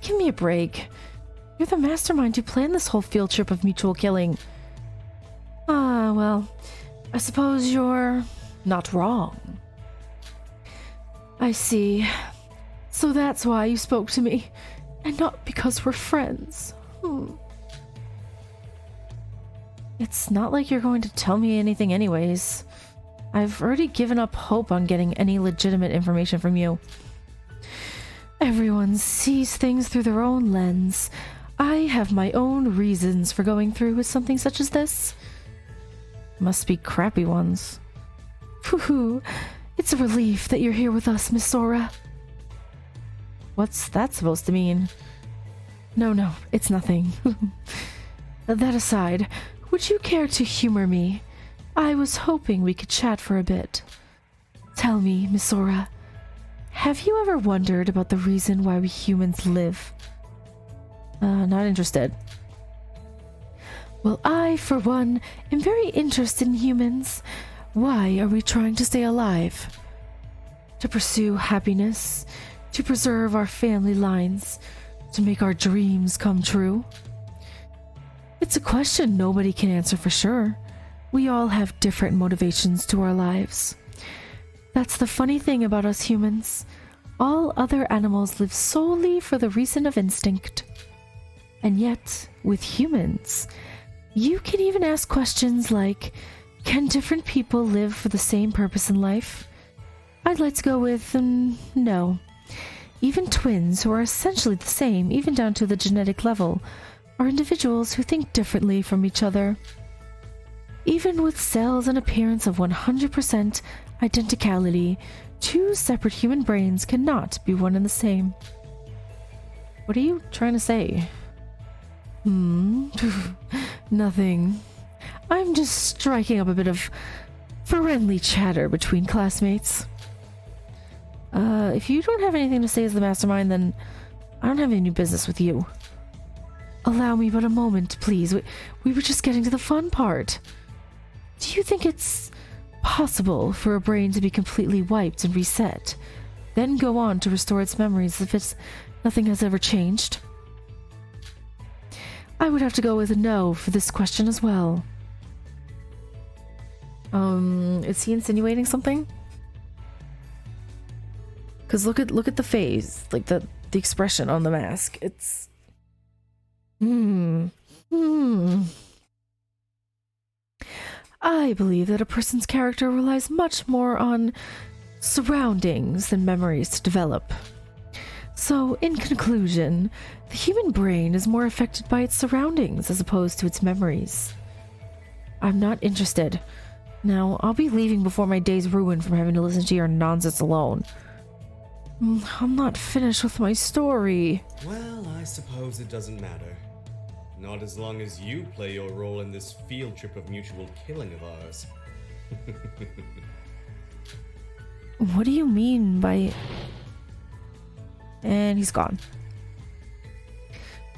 Give me a break. You're the mastermind who planned this whole field trip of mutual killing. Ah, well, I suppose you're not wrong. I see. So that's why you spoke to me, and not because we're friends. It's not like you're going to tell me anything anyways. I've already given up hope on getting any legitimate information from you. Everyone sees things through their own lens. I have my own reasons for going through with something such as this. Must be crappy ones. Whew, it's a relief that you're here with us, Miss Sora. What's that supposed to mean? No, it's nothing. That aside, would you care to humor me? I was hoping we could chat for a bit. Tell me, Miss Sora, have you ever wondered about the reason why we humans live? Not interested. Well, I, for one, am very interested in humans. Why are we trying to stay alive? To pursue happiness, to preserve our family lines, to make our dreams come true? It's a question nobody can answer for sure. We all have different motivations to our lives. That's the funny thing about us humans. All other animals live solely for the reason of instinct. And yet, with humans, you can even ask questions like, can different people live for the same purpose in life? I'd like to go with, no. Even twins, who are essentially the same, even down to the genetic level, are individuals who think differently from each other. Even with cells and appearance of 100% identicality, two separate human brains cannot be one and the same. What are you trying to say? Nothing. I'm just striking up a bit of friendly chatter between classmates. If you don't have anything to say as the mastermind, then I don't have any business with you. Allow me but a moment, please. We were just getting to the fun part. Do you think it's possible for a brain to be completely wiped and reset, then go on to restore its memories if nothing has ever changed? I would have to go with a no for this question as well. Is he insinuating something? Because look at the face, like the expression on the mask. It's I believe that a person's character relies much more on surroundings than memories to develop. So, in conclusion, the human brain is more affected by its surroundings as opposed to its memories. I'm not interested. Now, I'll be leaving before my day's ruined from having to listen to your nonsense alone. I'm not finished with my story. Well, I suppose it doesn't matter. Not as long as you play your role in this field trip of mutual killing of ours. What do you mean by... And he's gone.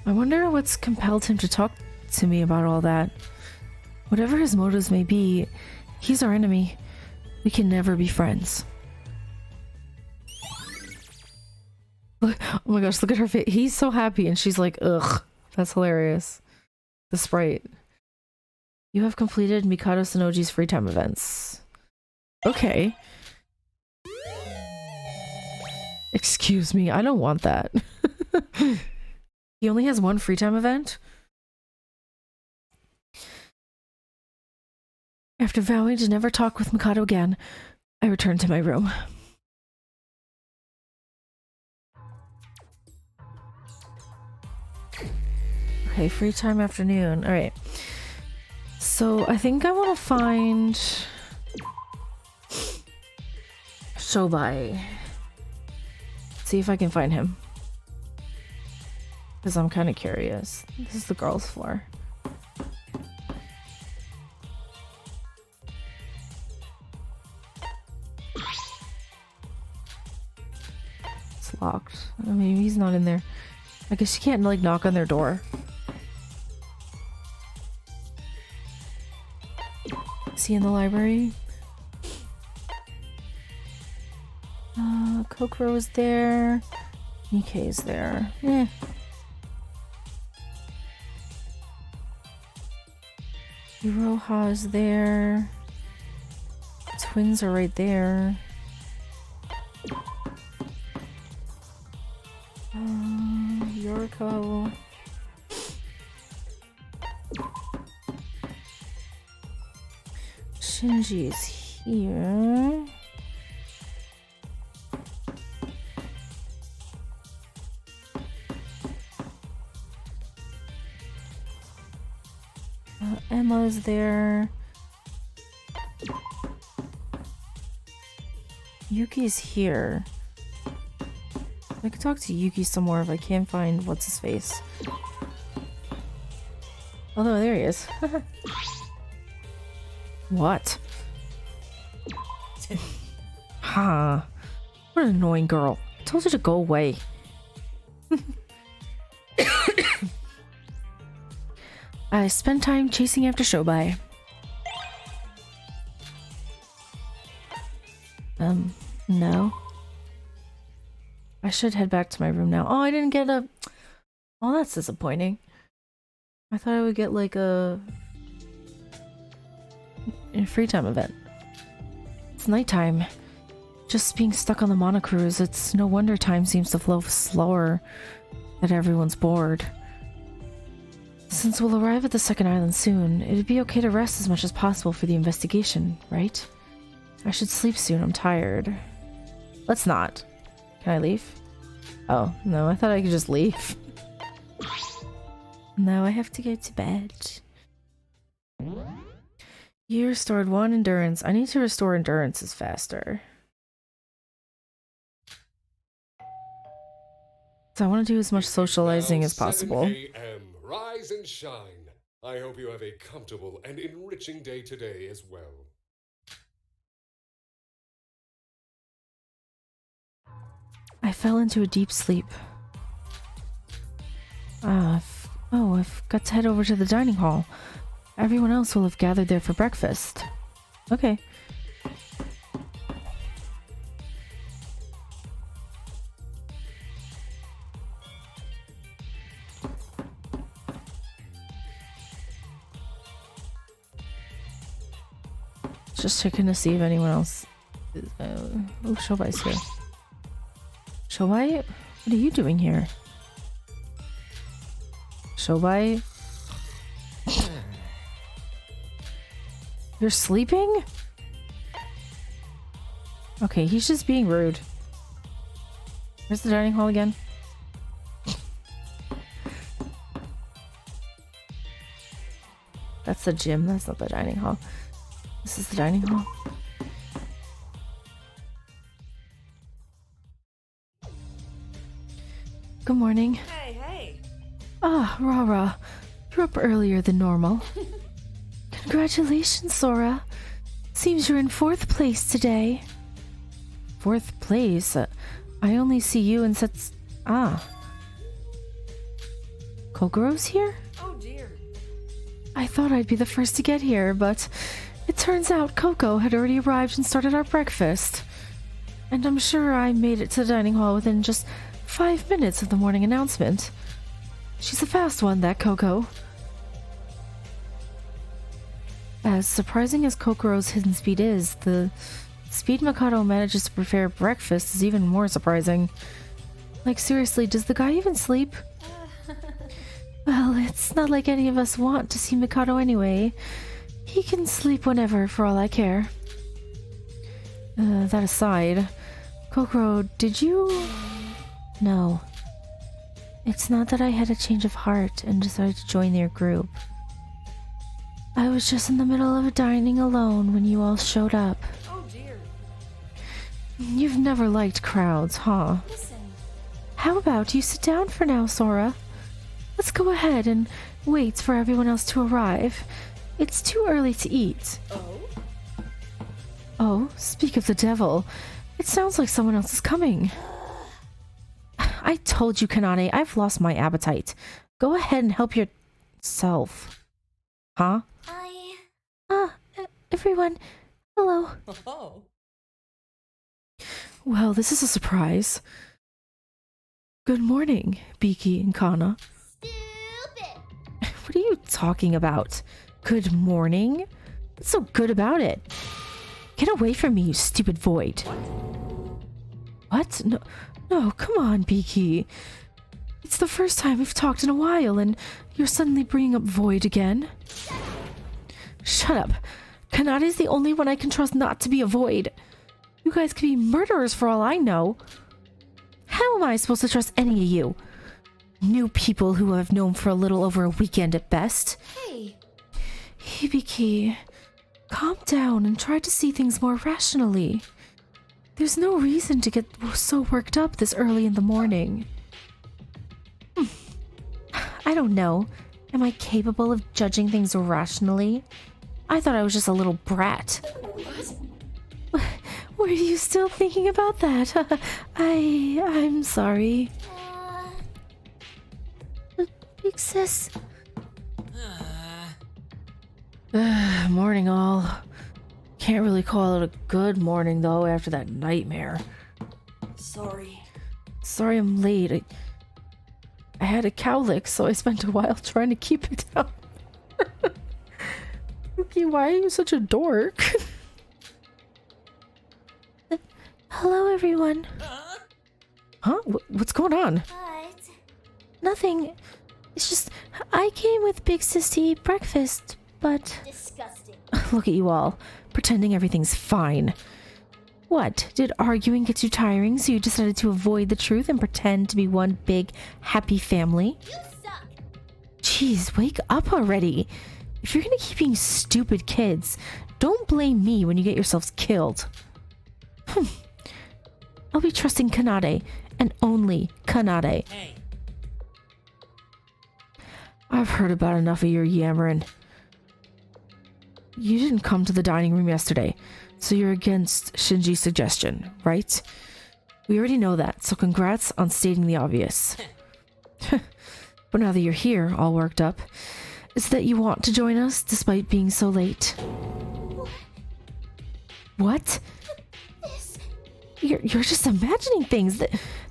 I wonder what's compelled him to talk to me about all that. Whatever his motives may be, he's our enemy. We can never be friends. Oh my gosh, look at her face. He's so happy and she's like, ugh. That's hilarious. The sprite. You have completed Mikado Sonoji's free time events. Okay. Excuse me, I don't want that. He only has one free time event? After vowing to never talk with Mikado again, I returned to my room. Okay, free time afternoon. Alright. So, I think I want to find Shobai. See if I can find him. Because I'm kind of curious. This is the girls' floor. It's locked. I mean, he's not in there. I guess you can't, like, knock on their door. Is he in the library? Kokoro is there. Nikkei is there. Iroha is there. Twins are right there. Yoriko. Shinji is here. Emma's there. Yuki's here. I could talk to Yuki some more if I can't find what's his face. Oh no, there he is. What? Ha! What an annoying girl. I told her to go away. I spent time chasing after Shobai. No. I should head back to my room now. Oh, I didn't get a... Oh, that's disappointing. I thought I would get like a free time event. It's nighttime. Just being stuck on the monocruise, it's no wonder time seems to flow slower, that everyone's bored. Since we'll arrive at the second island soon, it'd be okay to rest as much as possible for the investigation, right? I should sleep soon, I'm tired. Let's not. Can I leave? Oh, no, I thought I could just leave. No, I have to go to bed. You restored 1 endurance. I need to restore endurances faster. So I want to do as much socializing as possible. 7 a.m. Rise and shine. I hope you have a comfortable and enriching day today as well. I fell into a deep sleep. I've got to head over to the dining hall. Everyone else will have gathered there for breakfast. Okay. Just checking to see if anyone else is, oh, Shobai's here. Shobai? What are you doing here? Shobai? You're sleeping? Okay, he's just being rude. Where's the dining hall again? That's the gym, that's not the dining hall. This is the dining hall. Good morning. Hey. Ah, Rara. You're up earlier than normal. Congratulations, Sora. Seems you're in 4th place today. 4th place? I only see you and Sets... Ah. Kokoro's here? Oh dear. I thought I'd be the first to get here, but it turns out Coco had already arrived and started our breakfast. And I'm sure I made it to the dining hall within just 5 minutes of the morning announcement. She's a fast one, that Coco. As surprising as Kokoro's hidden speed is, the speed Mikado manages to prepare breakfast is even more surprising. Like, seriously, does the guy even sleep? Well, it's not like any of us want to see Mikado anyway. He can sleep whenever, for all I care. That aside, Kokoro, did you... No. It's not that I had a change of heart and decided to join their group. I was just in the middle of dining alone when you all showed up. Oh dear. You've never liked crowds, huh? Listen. How about you sit down for now, Sora? Let's go ahead and wait for everyone else to arrive. It's too early to eat. Oh? Oh, speak of the devil. It sounds like someone else is coming. I told you, Kanane, I've lost my appetite. Go ahead and help yourself. Huh? Everyone, hello. Oh. Well, this is a surprise. Good morning, Biki and Kana. Stupid! What are you talking about? Good morning? What's so good about it? Get away from me, you stupid void. What? No, come on, Biki. It's the first time we've talked in a while, and you're suddenly bringing up void again. Shut up. Kanade's the only one I can trust not to be a void. You guys could be murderers for all I know. How am I supposed to trust any of you? New people who I've known for a little over a weekend at best. Hey. Hibiki, calm down and try to see things more rationally. There's no reason to get so worked up this early in the morning. I don't know. Am I capable of judging things rationally? I thought I was just a little brat. What? Were you still thinking about that? I'm sorry. Big sis. Morning all. Can't really call it a good morning though after that nightmare. Sorry. Sorry I'm late. I had a cowlick, so I spent a while trying to keep it down. Okay, why are you such a dork? Hello, everyone. Huh? What's going on? But... Nothing. It's just, I came with Big Sis to eat breakfast, but... disgusting. Look at you all, pretending everything's fine. What? Did arguing get too tiring, so you decided to avoid the truth and pretend to be one big, happy family? You suck! Jeez, wake up already. If you're gonna keep being stupid kids, don't blame me when you get yourselves killed. I'll be trusting Kanade, and only Kanade. Hey. I've heard about enough of your yammering. You didn't come to the dining room yesterday, so you're against Shinji's suggestion, right? We already know that, so congrats on stating the obvious. But now that you're here, all worked up, is that you want to join us despite being so late? What? This... You're just imagining things.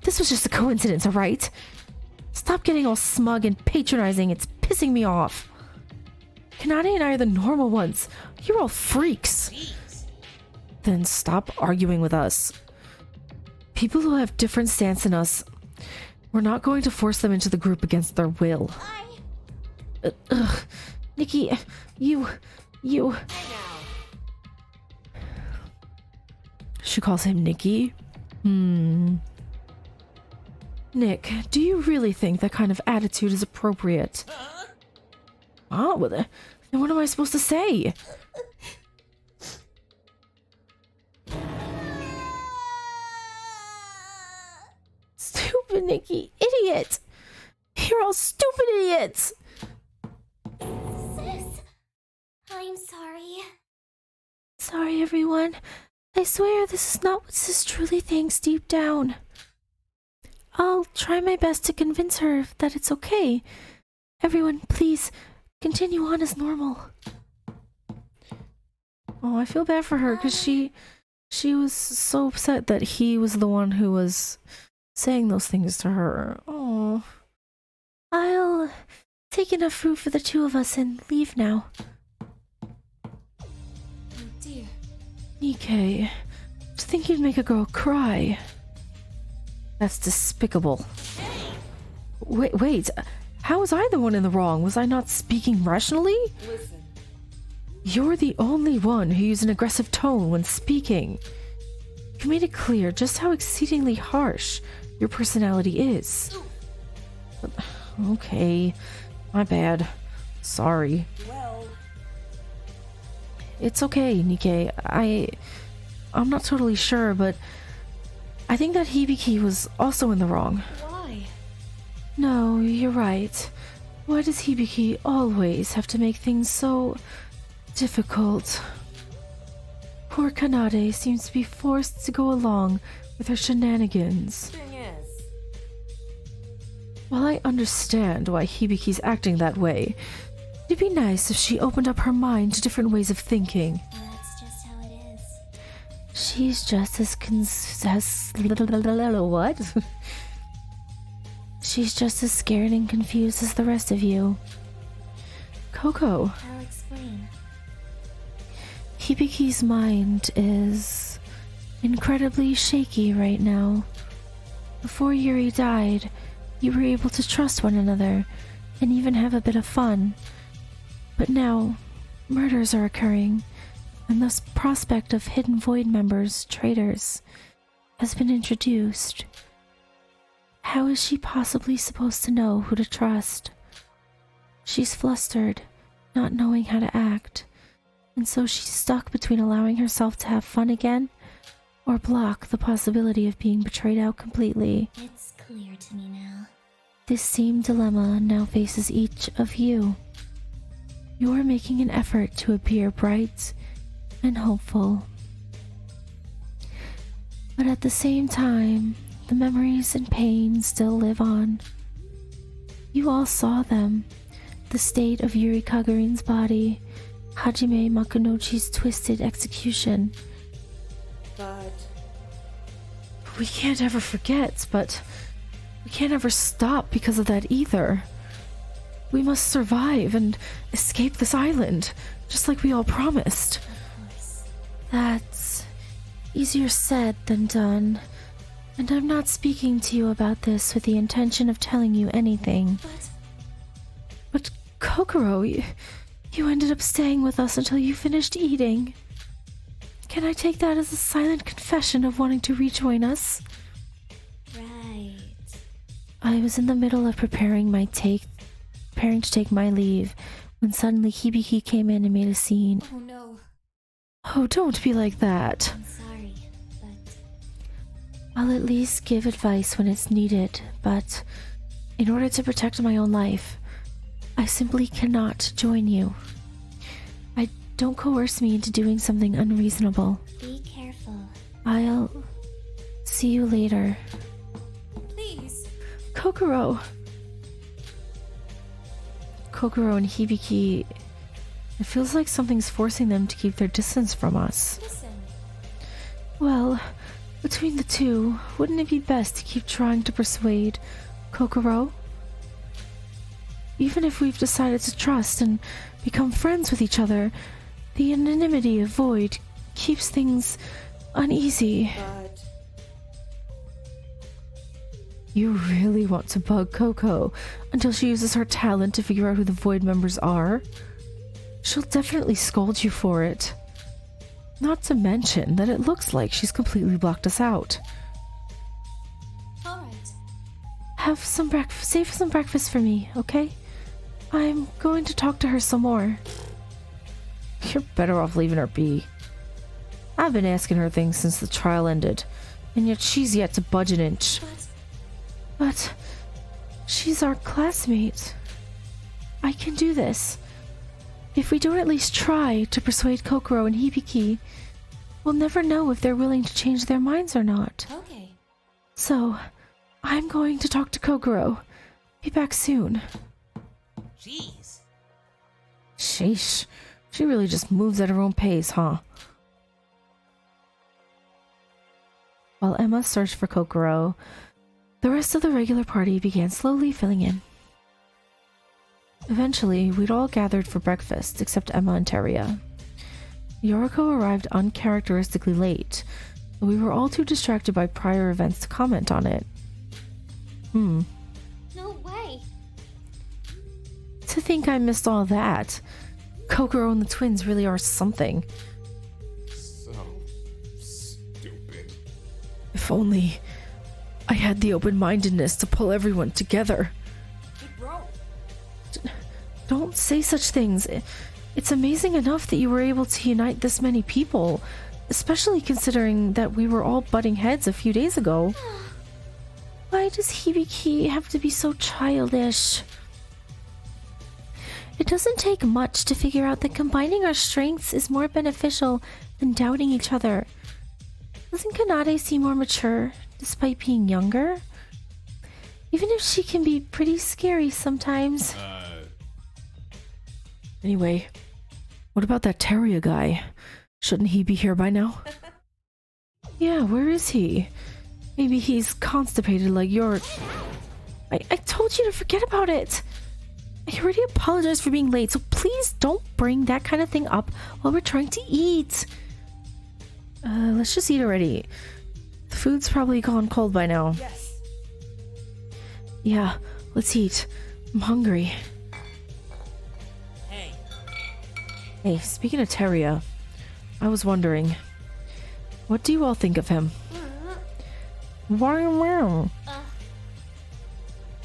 This was just a coincidence, alright? Stop getting all smug and patronizing. It's pissing me off. Kanade and I are the normal ones. You're all freaks. Jeez. Then stop arguing with us. People who have different stance than us, we're not going to force them into the group against their will. Nikki, you... Hey now. She calls him Nikki? Nick, do you really think that kind of attitude is appropriate? Well, then what am I supposed to say? Stupid Nikki, idiot! You're all stupid idiots! Sis... I'm sorry. Sorry, everyone. I swear this is not what Sis truly thinks deep down. I'll try my best to convince her that it's okay. Everyone, please, continue on as normal. Oh, I feel bad for her because she was so upset that he was the one who was saying those things to her. Oh. I'll take enough fruit for the two of us and leave now. Oh dear. Nikkei, to think you'd make a girl cry. That's despicable. Wait, how was I the one in the wrong? Was I not speaking rationally? Listen. You're the only one who used an aggressive tone when speaking. You made it clear just how exceedingly harsh your personality is. Okay, my bad. Sorry. Well, It's okay, Nikkei. I'm not totally sure, but I think that Hibiki was also in the wrong. why? No, you're right. Why does Hibiki always have to make things so difficult? Poor Kanade seems to be forced to go along with her shenanigans. Thing is, While I understand why Hibiki's acting that way, it'd be nice if she opened up her mind to different ways of thinking. That's just how it is. She's just what? She's just as scared and confused as the rest of you. Coco, I'll explain. Hibiki's mind is incredibly shaky right now. Before Yuri died, you were able to trust one another and even have a bit of fun. But now, murders are occurring, and the prospect of hidden Void members, traitors, has been introduced. How is she possibly supposed to know who to trust? She's flustered, not knowing how to act, and so she's stuck between allowing herself to have fun again or block the possibility of being betrayed out completely. It's clear to me now. This same dilemma now faces each of you. You are making an effort to appear bright and hopeful. But at the same time, the memories and pain still live on. You all saw them. The state of Yuri Kagarin's body, Hajime Makunochi's twisted execution. but We can't ever forget, but we can't ever stop because of that either. We must survive and escape this island, just like we all promised. Of course. That's easier said than done. And I'm not speaking to you about this with the intention of telling you anything. But Kokoro, you ended up staying with us until you finished eating. Can I take that as a silent confession of wanting to rejoin us? Right. I was in the middle of preparing to take my leave when suddenly Hibiki came in and made a scene. oh no. Oh, don't be like that. I'm sorry, but I'll at least give advice when it's needed, but in order to protect my own life, I simply cannot join you. Don't coerce me into doing something unreasonable. be careful. I'll see you later. Please. Kokoro and Hibiki, it feels like something's forcing them to keep their distance from us. Listen. Well, between the two, wouldn't it be best to keep trying to persuade Kokoro? Even if we've decided to trust and become friends with each other, the anonymity of Void keeps things uneasy. But You really want to bug Coco until she uses her talent to figure out who the Void members are? She'll definitely scold you for it. Not to mention that it looks like she's completely blocked us out. alright. Have some save some breakfast for me, okay? I'm going to talk to her some more. You're better off leaving her be. I've been asking her things since the trial ended, and yet she's yet to budge an inch. But she's our classmate. I can do this. If we don't at least try to persuade Kokoro and Hibiki, we'll never know if they're willing to change their minds or not. Okay. So, I'm going to talk to Kokoro. Be back soon. Jeez. Sheesh. She really just moves at her own pace, huh? While Emma searched for Kokoro, The rest of the regular party began slowly filling in. Eventually, we'd all gathered for breakfast, except Emma and Teria. Yoriko arrived uncharacteristically late, but we were all too distracted by prior events to comment on it. No way. To think I missed all that. Kokoro and the twins really are something. So stupid. If only I had the open-mindedness to pull everyone together. Hey, bro. Don't say such things. It's amazing enough that you were able to unite this many people, especially considering that we were all butting heads a few days ago. Why does Hibiki have to be so childish? It doesn't take much to figure out that combining our strengths is more beneficial than doubting each other. Doesn't Kanade seem more mature, despite being younger? Even if she can be pretty scary sometimes. Anyway, what about that Teria guy? Shouldn't he be here by now? Yeah, where is he? Maybe he's constipated like you're... I told you to forget about it! I already apologized for being late, so please don't bring that kind of thing up while we're trying to eat. Let's just eat already. The food's probably gone cold by now. Yes. Yeah, let's eat. I'm hungry. Hey, Hey, speaking of Teria, I was wondering, what do you all think of him? Wow.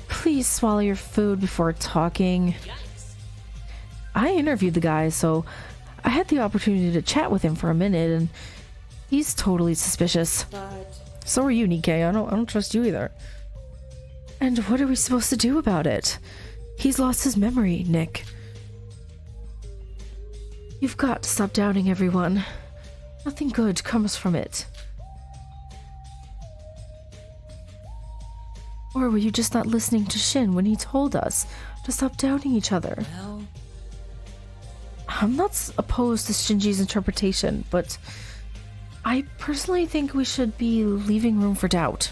Please swallow your food before talking. yikes. I interviewed the guy, so I had the opportunity to chat with him for a minute, and he's totally suspicious. But So are you, Nikkei. I don't trust you either. And what are we supposed to do about it? He's lost his memory, Nick. You've got to stop doubting everyone. Nothing good comes from it. Or were you just not listening to Shin when he told us to stop doubting each other? Well, I'm not opposed to Shinji's interpretation, but I personally think we should be leaving room for doubt.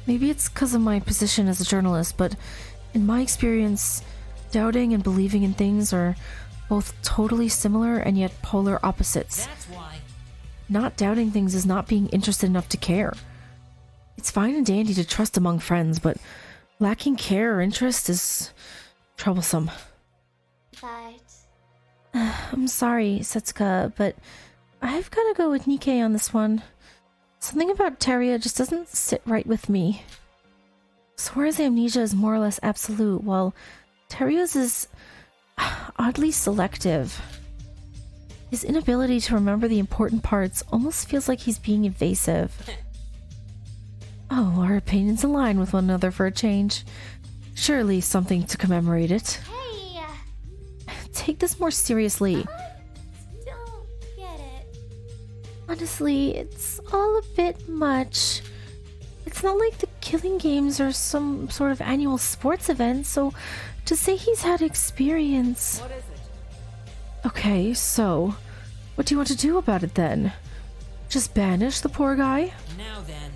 Maybe it's because of my position as a journalist, but in my experience, doubting and believing in things are both totally similar and yet polar opposites. that's why. Not doubting things is not being interested enough to care. It's fine and dandy to trust among friends, but lacking care or interest is troublesome. But I'm sorry, Setsuka, but I've gotta go with Nikkei on this one. Something about Teria just doesn't sit right with me. Sora's amnesia is more or less absolute, while Teria's is oddly selective. His inability to remember the important parts almost feels like he's being evasive. Oh, our opinions align with one another for a change. Surely something to commemorate it. hey, Take this more seriously. don't get it. Honestly, it's all a bit much. It's not like the killing games are some sort of annual sports event, so to say he's had experience... What is it? Okay, so what do you want to do about it then? Just banish the poor guy? Now then.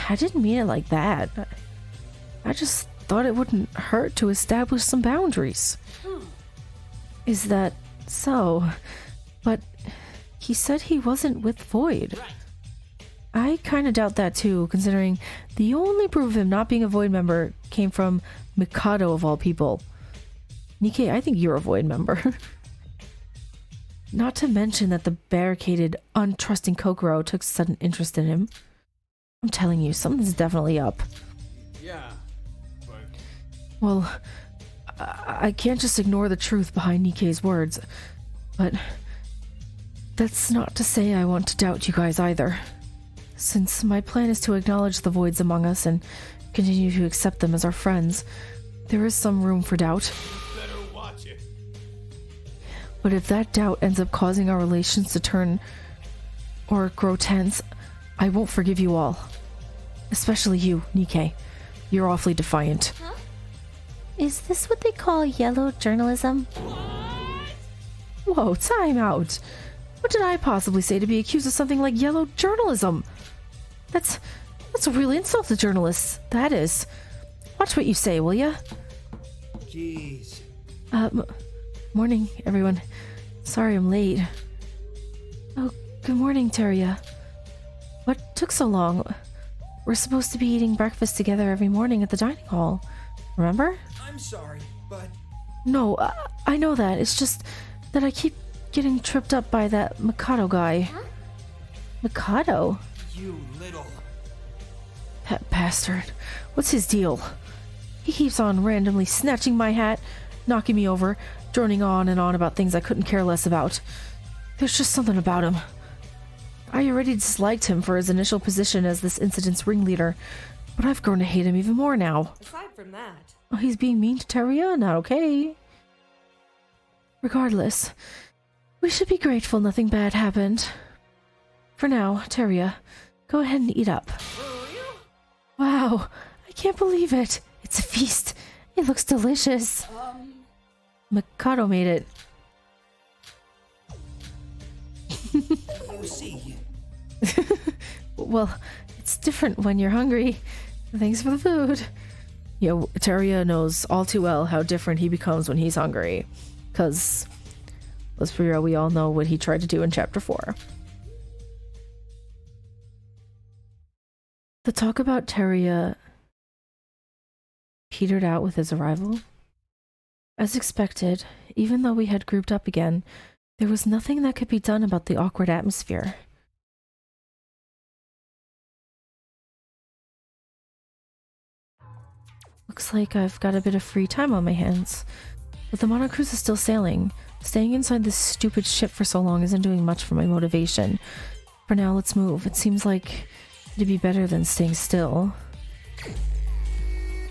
I didn't mean it like that. I just thought it wouldn't hurt to establish some boundaries. Is that so? But he said he wasn't with Void. Right. I kind of doubt that too, considering the only proof of him not being a Void member came from Mikado of all people. Nikkei, I think you're a Void member. Not to mention that the barricaded, untrusting Kokoro took sudden interest in him. I'm telling you, something's definitely up. Yeah, but Well, I can't just ignore the truth behind Nikkei's words, but that's not to say I want to doubt you guys either. Since my plan is to acknowledge the voids among us and continue to accept them as our friends, there is some room for doubt. better watch it. But if that doubt ends up causing our relations to turn or grow tense, I won't forgive you all. Especially you, Nikkei. You're awfully defiant. Is this what they call yellow journalism? Whoa, time out. What did I possibly say to be accused of something like yellow journalism? That's That's a real insult to journalists. That is. Watch what you say, will ya? Jeez. Morning, everyone. Sorry I'm late. Oh, good morning, Teria. What took so long? We're supposed to be eating breakfast together every morning at the dining hall. Remember? I'm sorry, but No, I know that. It's just that I keep getting tripped up by that Mikado guy. Huh? Mikado? you little... That bastard. What's his deal? He keeps on randomly snatching my hat, knocking me over, droning on and on about things I couldn't care less about. There's just something about him. I already disliked him for his initial position as this incident's ringleader, but I've grown to hate him even more now. Aside from that, Oh, he's being mean to Teria? Not okay. Regardless, we should be grateful nothing bad happened. For now, Teria, go ahead and eat up. Wow, I can't believe it. It's a feast. It looks delicious. Mikado made it. Oh, see. Well, it's different when you're hungry. Thanks for the food. Yeah, Teria knows all too well how different he becomes when he's hungry. Because, let's be real, we all know what he tried to do in Chapter 4. The talk about Teria petered out with his arrival. As expected, even though we had grouped up again, there was nothing that could be done about the awkward atmosphere. Looks like I've got a bit of free time on my hands. But the monocruise is still sailing. Staying inside this stupid ship for so long isn't doing much for my motivation. For now, let's move. It seems like it'd be better than staying still.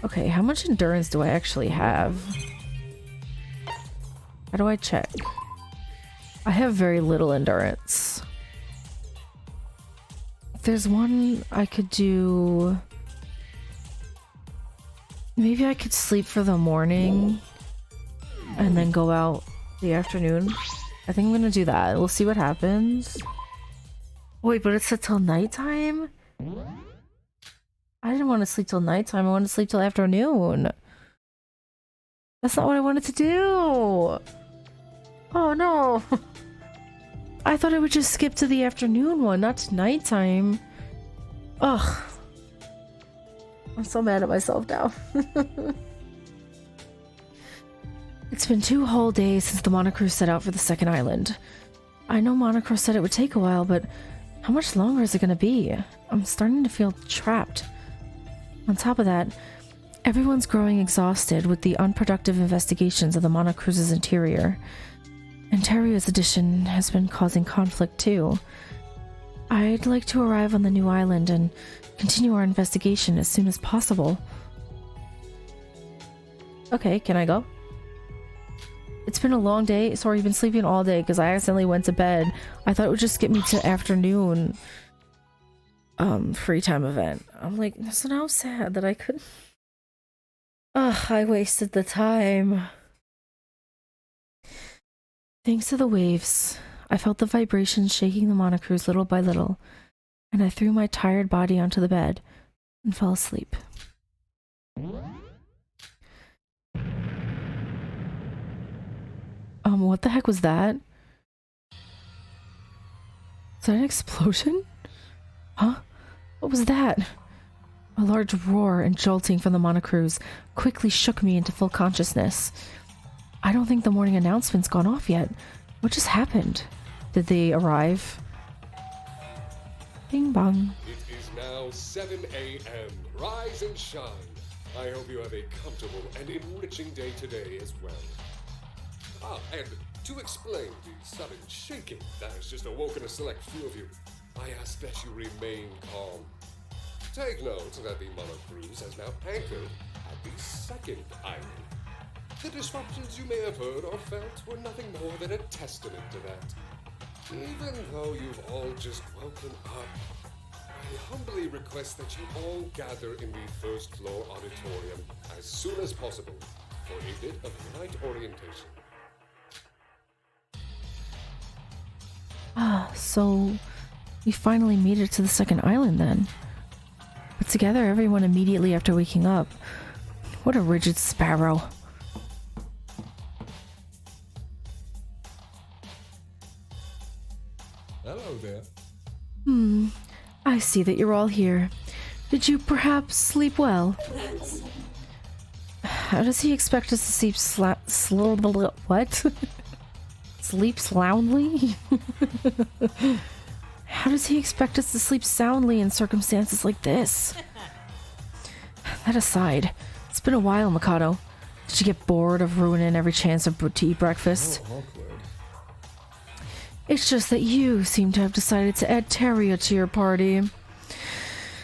Okay, how much endurance do I actually have? How do I check? I have very little endurance. There's one I could do... Maybe I could sleep for the morning and then go out the afternoon. I think I'm gonna do that. We'll see what happens. Wait, but it's set till nighttime? I didn't want to sleep till nighttime. I wanted to sleep till afternoon. That's not what I wanted to do. Oh no. I thought I would just skip to the afternoon one, not to nighttime. Ugh. I'm so mad at myself now. It's been 2 whole days since the monocruise set out for the second island. I know Monocro said it would take a while, but how much longer is it gonna be? I'm starting to feel trapped. On top of that, everyone's growing exhausted with the unproductive investigations of the monocruise's interior. And Teria's addition has been causing conflict too. I'd like to arrive on the new island and continue our investigation as soon as possible. Okay, can I go? It's been a long day. Sorry, you've been sleeping all day because I accidentally went to bed. I thought it would just get me to afternoon free time event. I'm like, so now I'm sad that I couldn't. Ugh, I wasted the time. Thanks to the waves, I felt the vibrations shaking the monocruise little by little, and I threw my tired body onto the bed and fell asleep. What the heck was that? Is that an explosion? Huh? What was that? A large roar and jolting from the monocruise quickly shook me into full consciousness. I don't think the morning announcement's gone off yet. What just happened? Did they arrive? Bing bong. It is now 7 a.m. Rise and shine. I hope you have a comfortable and enriching day today as well. And to explain the sudden shaking that has just awoken a select few of you, I ask that you remain calm. Take note that the monocruise has now anchored at the second island. The disruptions you may have heard or felt were nothing more than a testament to that. Even though you've all just woken up, I humbly request that you all gather in the first floor auditorium as soon as possible for a bit of night orientation. So we finally made it to the second island then. together everyone immediately after waking up. What a rigid sparrow. Hello there. I see that you're all here. Did you perhaps sleep well? How does he expect us to sleep what? Sleep soundly? How does he expect us to sleep soundly in circumstances like this? That aside, it's been a while, Mikado. Did you get bored of ruining every chance to eat breakfast? How awkward. It's just that you seem to have decided to add Teria to your party.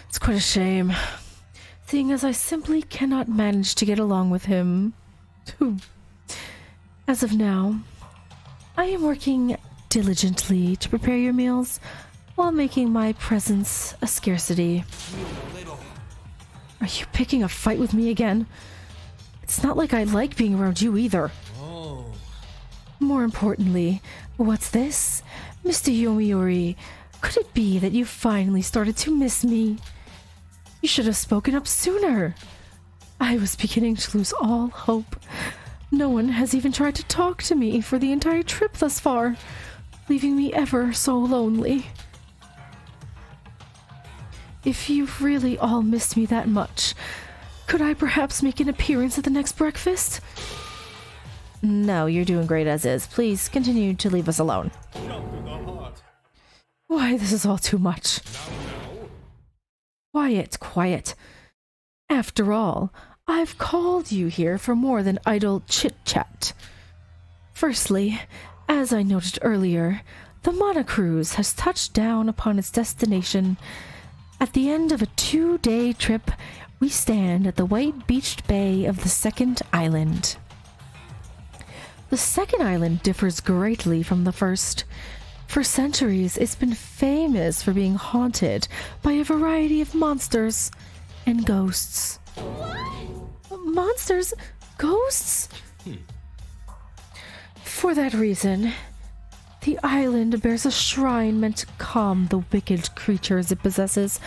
It's quite a shame, seeing as I simply cannot manage to get along with him. As of now, I am working diligently to prepare your meals while making my presence a scarcity. Are you picking a fight with me again? It's not like I like being around you either. Oh. More importantly, what's this? Mr. Yomiuri, could it be that you finally started to miss me? You should have spoken up sooner. I was beginning to lose all hope. No one has even tried to talk to me for the entire trip thus far, leaving me ever so lonely. If you really all missed me that much, could I perhaps make an appearance at the next breakfast? No, you're doing great as is. Please continue to leave us alone. Why, this is all too much. Quiet, quiet. After all, I've called you here for more than idle chit-chat. Firstly, as I noted earlier, the Monocruise has touched down upon its destination. At the end of a 2-day trip, we stand at the white-beached bay of the second island. The second island differs greatly from the first. For centuries, it's been famous for being haunted by a variety of monsters and ghosts. What? Monsters? Ghosts? For that reason, the island bears a shrine meant to calm the wicked creatures it possesses,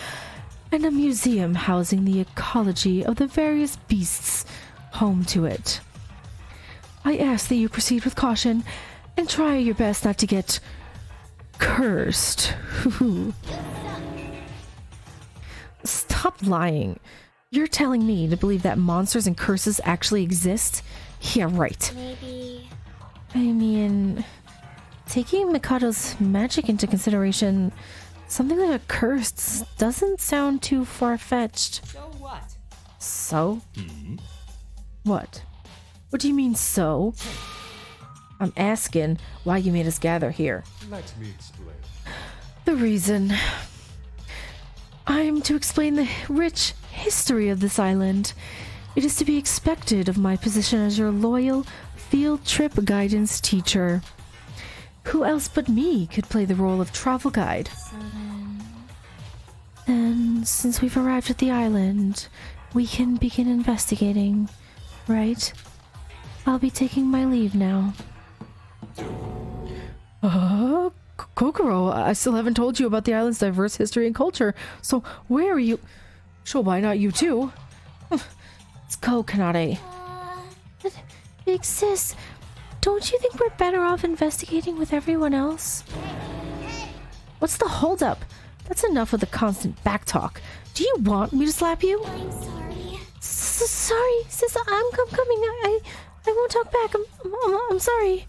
and a museum housing the ecology of the various beasts home to it. I ask that you proceed with caution and try your best not to get cursed. Stop lying. You're telling me to believe that monsters and curses actually exist? Yeah, right. Maybe. I mean, taking Mikado's magic into consideration, something like a curse doesn't sound too far-fetched. So what? So? What? What do you mean, so? I'm asking why you made us gather here. Let me explain. The reason. I'm to explain the rich history of this island. It is to be expected of my position as your loyal field trip guidance teacher. Who else but me could play the role of travel guide? Then, since we've arrived at the island, we can begin investigating, right? I'll be taking my leave now. Kokoro, I still haven't told you about the island's diverse history and culture, so where are you? Sure, why not you too? Let's go, Kanade. But, Big Sis, don't you think we're better off investigating with everyone else? What's the holdup? That's enough of the constant backtalk. Do you want me to slap you? I'm sorry. Sorry, sis, I'm coming. I won't talk back. I'm sorry.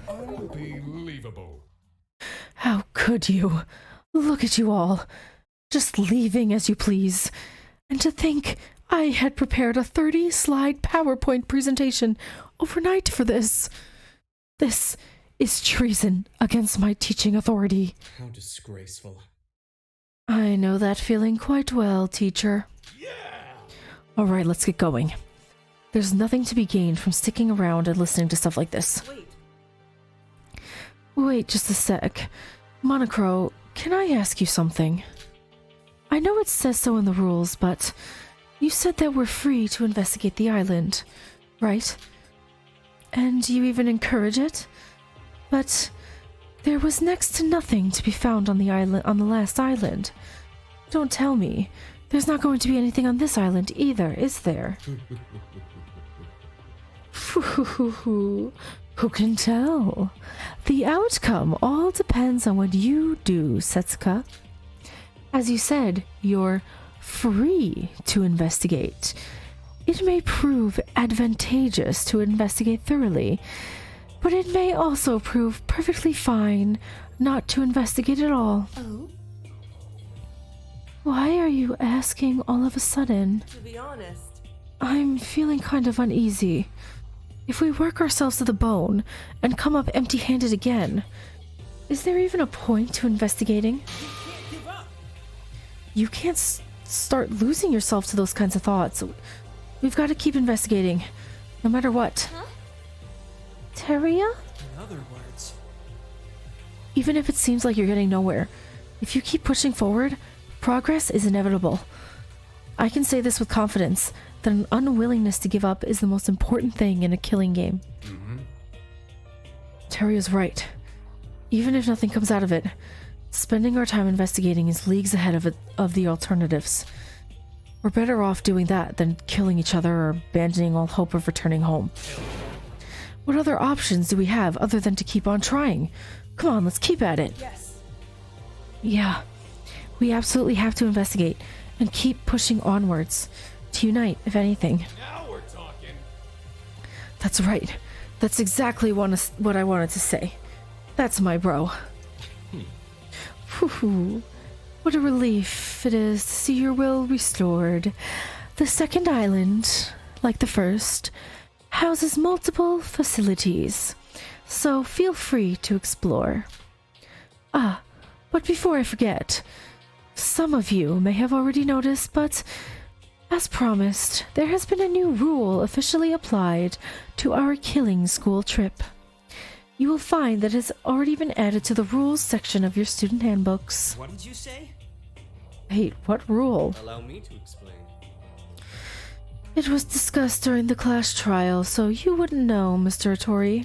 Unbelievable. How could you? Look at you all. Just leaving as you please. And to think I had prepared a 30-slide PowerPoint presentation overnight for this. This is treason against my teaching authority. How disgraceful. I know that feeling quite well, teacher. Yeah! All right, let's get going. There's nothing to be gained from sticking around and listening to stuff like this. Wait just a sec. Monocro, can I ask you something? I know it says so in the rules, but you said that we're free to investigate the island, right? And you even encourage it? But there was next to nothing to be found on the island, on the last island. Don't tell me There's not going to be anything on this island either, is there? Who can tell? The outcome all depends on what you do, Setsuka. As you said, you're free to investigate. It may prove advantageous to investigate thoroughly, but it may also prove perfectly fine not to investigate at all. Oh? Why are you asking all of a sudden? To be honest, I'm feeling kind of uneasy. If we work ourselves to the bone and come up empty-handed again, is there even a point to investigating? You can't give up. You can't start losing yourself to those kinds of thoughts. We've got to keep investigating, no matter what. Huh? Teria? In other words, Even if it seems like you're getting nowhere, if you keep pushing forward, progress is inevitable. I can say this with confidence, that an unwillingness to give up is the most important thing in a killing game. Teria's right. Even if nothing comes out of it, spending our time investigating is leagues ahead of the alternatives. We're better off doing that than killing each other or abandoning all hope of returning home. What other options do we have other than to keep on trying? Come on, let's keep at it. yes. Yeah, we absolutely have to investigate and keep pushing onwards. To unite, if anything. Now we're talking. That's right. That's exactly what I wanted to say. That's my bro. Whew. What a relief it is to see your will restored. The second island, like the first, houses multiple facilities, so feel free to explore. Ah, but before I forget, some of you may have already noticed, but as promised, there has been a new rule officially applied to our killing school trip. You will find that it has already been added to the rules section of your student handbooks. what did you say? Wait, what rule? Allow me to explain. It was discussed during the class trial, so you wouldn't know, Mr. Otori.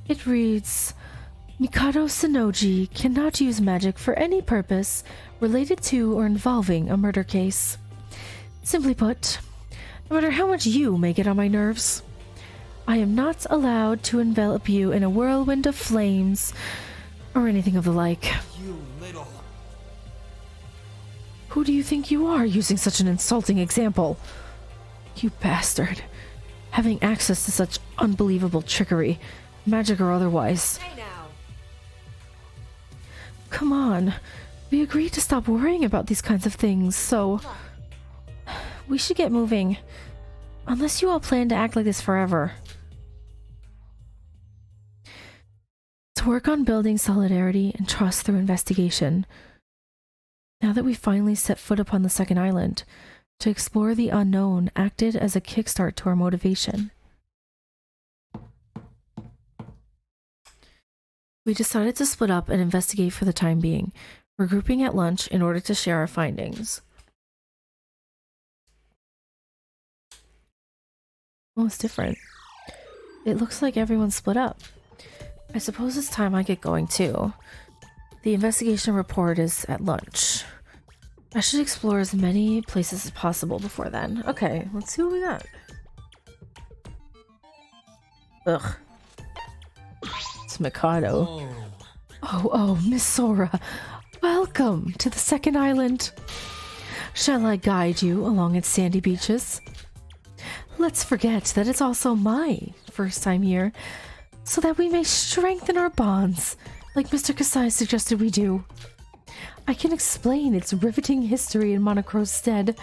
It reads, Mikado Sonoji cannot use magic for any purpose related to or involving a murder case. Simply put, no matter how much you may get on my nerves, I am not allowed to envelop you in a whirlwind of flames or anything of the like. You little... Who do you think you are using such an insulting example? You bastard. Having access to such unbelievable trickery, magic or otherwise. Hey now. Come on. We agreed to stop worrying about these kinds of things, so we should get moving. Unless you all plan to act like this forever. To work on building solidarity and trust through investigation. Now that we finally set foot upon the second island, to explore the unknown acted as a kickstart to our motivation. We decided to split up and investigate for the time being, regrouping at lunch in order to share our findings. Oh, it's different. It looks like everyone's split up. I suppose it's time I get going too. The investigation report is at lunch. I should explore as many places as possible before then. Okay, let's see what we got. Ugh. It's Mikado. Oh, Miss Sora. Welcome to the second island. Shall I guide you along its sandy beaches? Let's forget that it's also my first time here, so that we may strengthen our bonds, like Mr. Kasai suggested we do. I can explain its riveting history in Monocro's stead.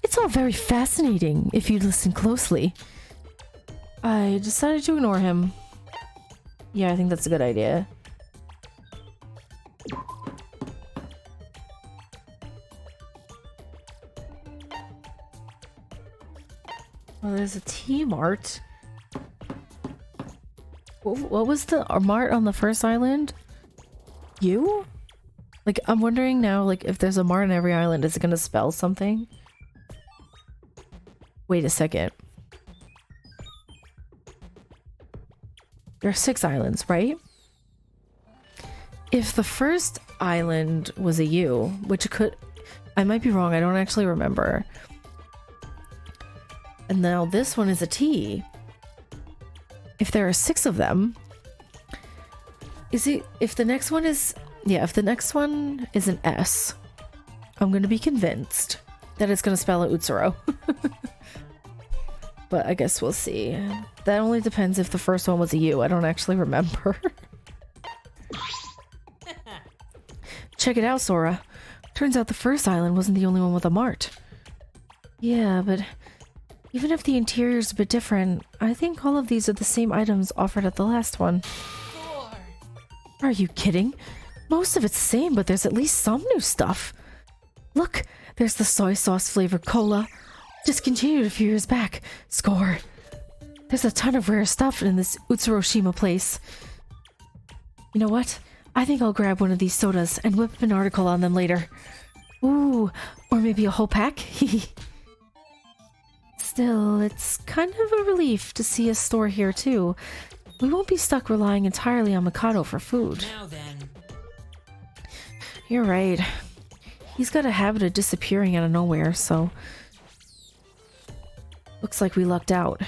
It's all very fascinating if you listen closely. I decided to ignore him. Yeah, I think that's a good idea. Oh, there's a T-Mart. What was the mart on the first island? You? Like, I'm wondering now, like, if there's a mart on every island, is it gonna spell something? Wait a second. There are 6 islands, right? If the first island was a U, which I might be wrong. I don't actually remember. And now this one is a T. If there are 6 of them, if the next one is an S, I'm gonna be convinced that it's gonna spell out Utsuro. But I guess we'll see. That only depends if the first one was a U. I don't actually remember. Check it out, Sora. Turns out the first island wasn't the only one with a mart. Yeah, but even if the interior's a bit different, I think all of these are the same items offered at the last one. Are you kidding? Most of it's the same, but there's at least some new stuff. Look, there's the soy sauce flavored cola. Discontinued a few years back. Score. There's a ton of rare stuff in this Utsuroshima place. You know what? I think I'll grab one of these sodas and whip up an article on them later. Ooh, or maybe a whole pack? Still, it's kind of a relief to see a store here too. We won't be stuck relying entirely on Mikado for food. Now then. You're right. He's got a habit of disappearing out of nowhere, so... Looks like we lucked out.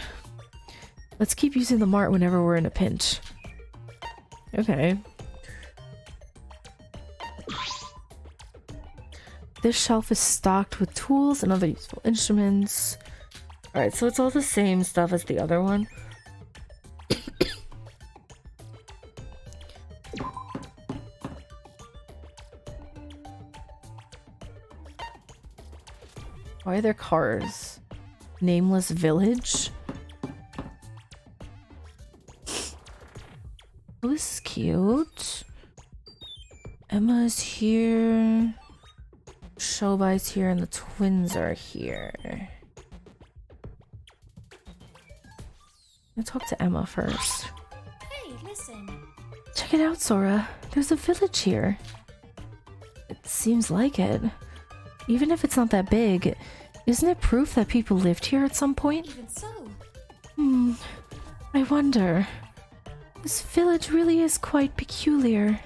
Let's keep using the mart whenever we're in a pinch. Okay. This shelf is stocked with tools and other useful instruments. Alright, so it's all the same stuff as the other one. Why are there cars? Nameless village? Oh, this is cute. Emma's here. Shobai's here and the twins are here. I'll talk to Emma first. Hey, listen. Check it out, Sora. There's a village here. It seems like it. Even if it's not that big, isn't it proof that people lived here at some point? Even so. I wonder. This village really is quite peculiar.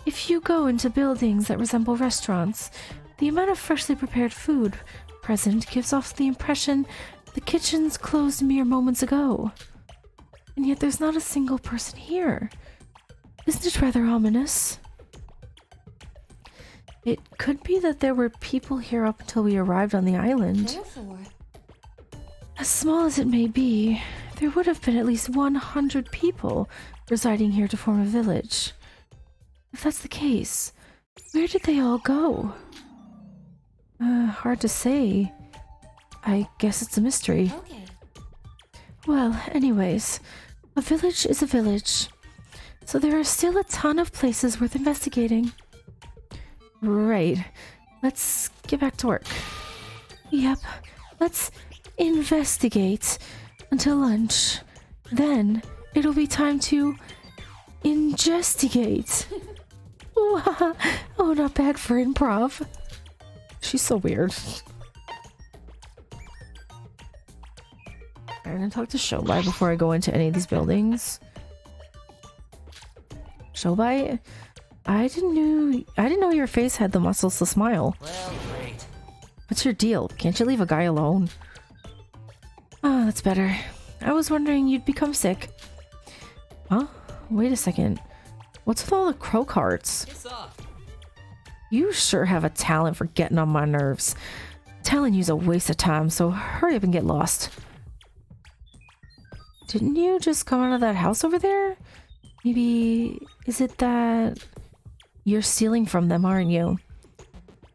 If you go into buildings that resemble restaurants, the amount of freshly prepared food present gives off the impression the kitchens closed mere moments ago. And yet there's not a single person here. Isn't it rather ominous? It could be that there were people here up until we arrived on the island. Therefore. As small as it may be, there would have been at least 100 people residing here to form a village. If that's the case, where did they all go? Hard to say. I guess it's a mystery. Okay. Well, anyways, a village is a village. So there are still a ton of places worth investigating. Right. Let's get back to work. Yep. Let's investigate until lunch. Then it'll be time to investigate. Oh, not bad for improv. She's so weird. I'm gonna talk to Shobai before I go into any of these buildings. Shobai, I didn't know your face had the muscles to smile. Well, great. What's your deal? Can't you leave a guy alone? Ah, that's better. I was wondering you'd become sick. Huh? Wait a second. What's with all the crow carts? Piss off. You sure have a talent for getting on my nerves. Telling you's a waste of time, so hurry up and get lost. Didn't you just come out of that house over there? Maybe... is it that... you're stealing from them, aren't you?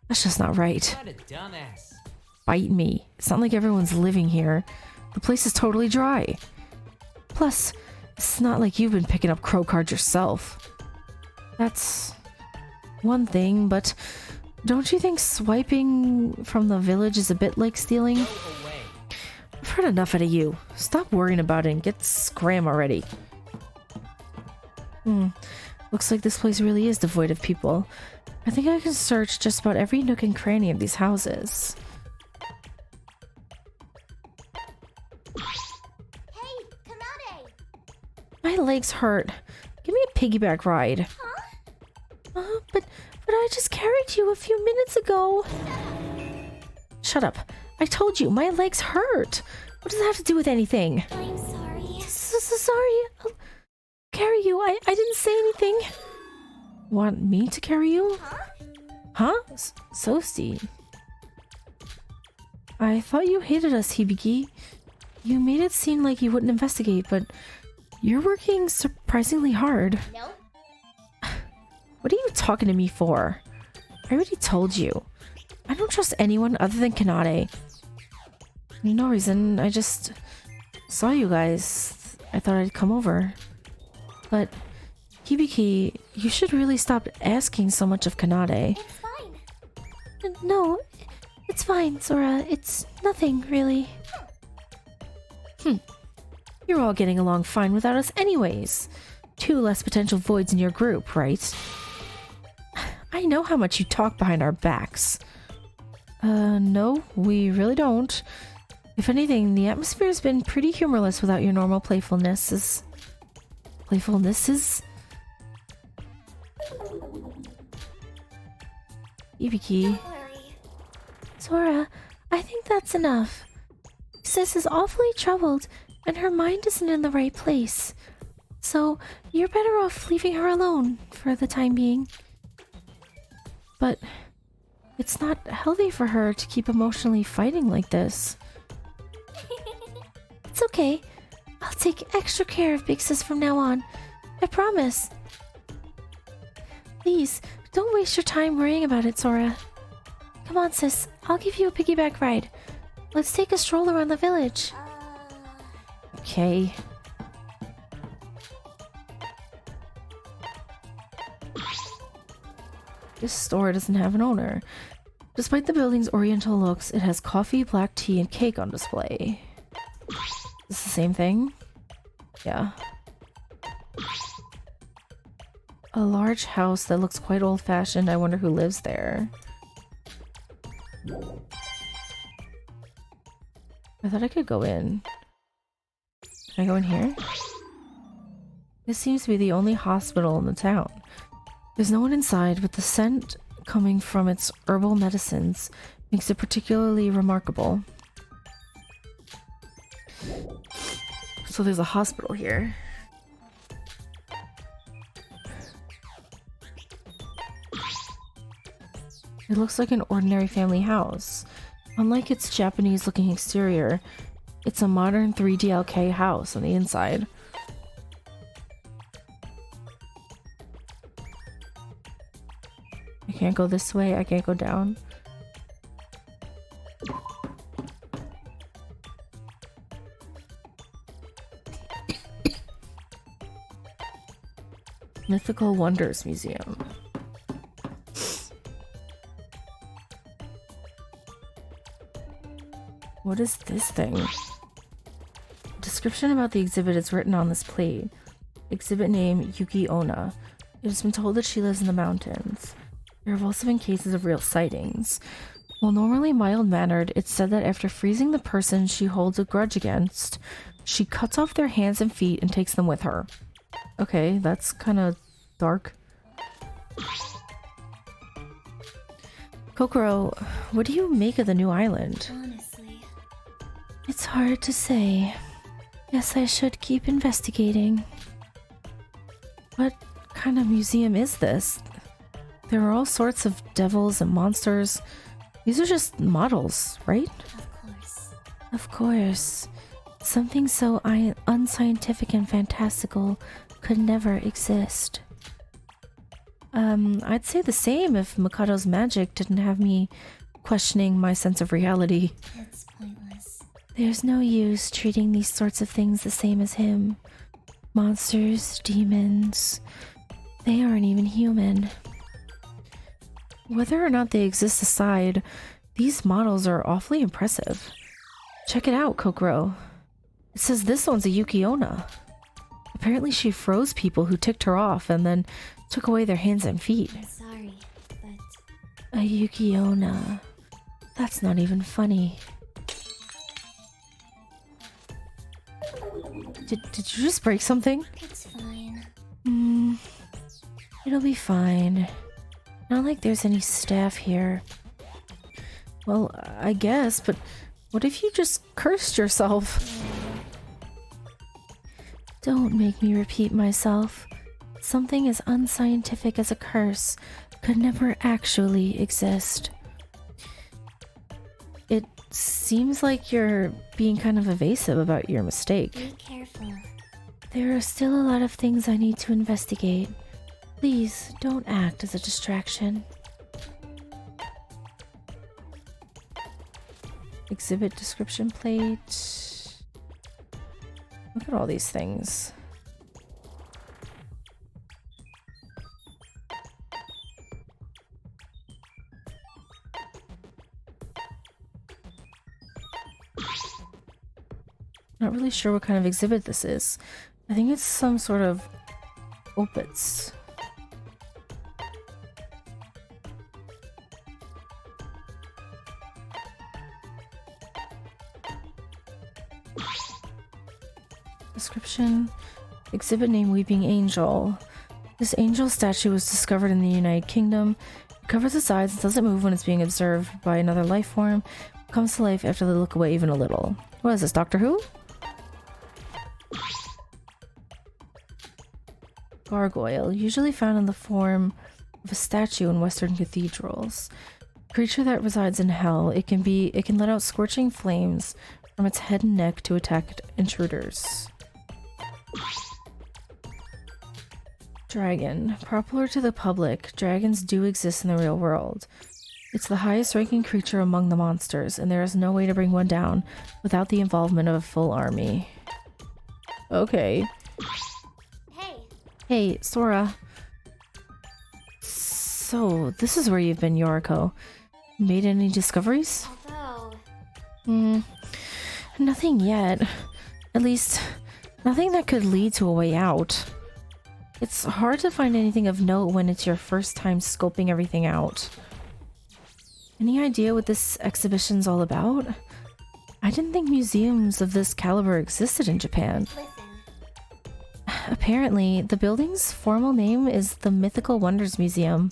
That's just not right. What a dumbass. Bite me. It's not like everyone's living here. The place is totally dry. Plus, it's not like you've been picking up crow cards yourself. That's one thing, but don't you think swiping from the village is a bit like stealing? Go away. I've heard enough out of you. Stop worrying about it and get scram already. Looks like this place really is devoid of people. I think I can search just about every nook and cranny of these houses. Hey, Kamade! My legs hurt. Give me a piggyback ride. Huh? But I I just carried you a few minutes ago. Shut up. I told you, my legs hurt. What does that have to do with anything? I'm sorry. Sorry. I'll carry you. I didn't say anything. Want me to carry you? Huh? Sosti. I thought you hated us, Hibiki. You made it seem like you wouldn't investigate, but you're working surprisingly hard. No? What are you talking to me for? I already told you. I don't trust anyone other than Kanade. No reason, I just saw you guys. I thought I'd come over. But, Hibiki, you should really stop asking so much of Kanade. It's fine. No, it's fine, Sora. It's nothing, really. You're all getting along fine without us anyways. 2 less potential voids in your group, right? I know how much you talk behind our backs. No, we really don't. If anything, the atmosphere's been pretty humorless without your normal playfulnesses. Ibiki. Don't worry. Sora, I think that's enough. Sis is awfully troubled, and her mind isn't in the right place. So, you're better off leaving her alone for the time being. But it's not healthy for her to keep emotionally fighting like this. It's okay. I'll take extra care of Big Sis from now on. I promise. Please, don't waste your time worrying about it, Sora. Come on, sis. I'll give you a piggyback ride. Let's take a stroll around the village. Okay. This store doesn't have an owner. Despite the building's oriental looks, it has coffee, black tea, and cake on display. Is this the same thing? Yeah. A large house that looks quite old-fashioned. I wonder who lives there. I thought I could go in. Can I go in here? This seems to be the only hospital in the town. There's no one inside, but the scent coming from its herbal medicines makes it particularly remarkable. So there's a hospital here. It looks like an ordinary family house. Unlike its Japanese-looking exterior, it's a modern 3DLK house on the inside. I can't go this way, I can't go down. Mythical Wonders Museum. What is this thing? Description about the exhibit is written on this plate. Exhibit name Yuki Onna. It has been told that she lives in the mountains. There have also been cases of real sightings. While normally mild-mannered, it's said that after freezing the person she holds a grudge against, she cuts off their hands and feet and takes them with her. Okay, that's kind of dark. Kokoro, what do you make of the new island? Honestly. It's hard to say. Guess I should keep investigating. What kind of museum is this? There are all sorts of devils and monsters. These are just models, right? Of course. Of course. Something so unscientific and fantastical could never exist. I'd say the same if Mikado's magic didn't have me questioning my sense of reality. It's pointless. There's no use treating these sorts of things the same as him. Monsters, demons, they aren't even human. Whether or not they exist aside, these models are awfully impressive. Check it out, Kokoro. It says this one's a Yuki Onna. Apparently she froze people who ticked her off and then took away their hands and feet. I'm sorry, but... A Yuki Onna. That's not even funny. Did you just break something? It's fine. It'll be fine. Not like there's any staff here. Well, I guess, but what if you just cursed yourself? Don't make me repeat myself. Something as unscientific as a curse could never actually exist. It seems like you're being kind of evasive about your mistake. Be careful. There are still a lot of things I need to investigate. Please don't act as a distraction. Exhibit description plate. Look at all these things. Not really sure what kind of exhibit this is. I think it's some sort of opus. Description. Exhibit name Weeping Angel. This angel statue was discovered in the United Kingdom. It covers its eyes and doesn't move when it's being observed by another life form. It comes to life after they look away even a little. What is this, Doctor Who? Gargoyle, usually found in the form of a statue in Western cathedrals. A creature that resides in hell. It can let out scorching flames from its head and neck to attack intruders. Dragon. Popular to the public, dragons do exist in the real world. It's the highest ranking creature among the monsters, and there is no way to bring one down without the involvement of a full army. Okay. Hey, Sora. So, this is where you've been, Yoriko. Made any discoveries? Although... Nothing yet. At least, nothing that could lead to a way out. It's hard to find anything of note when it's your first time scoping everything out. Any idea what this exhibition's all about? I didn't think museums of this caliber existed in Japan. Listen. Apparently, the building's formal name is the Mythical Wonders Museum.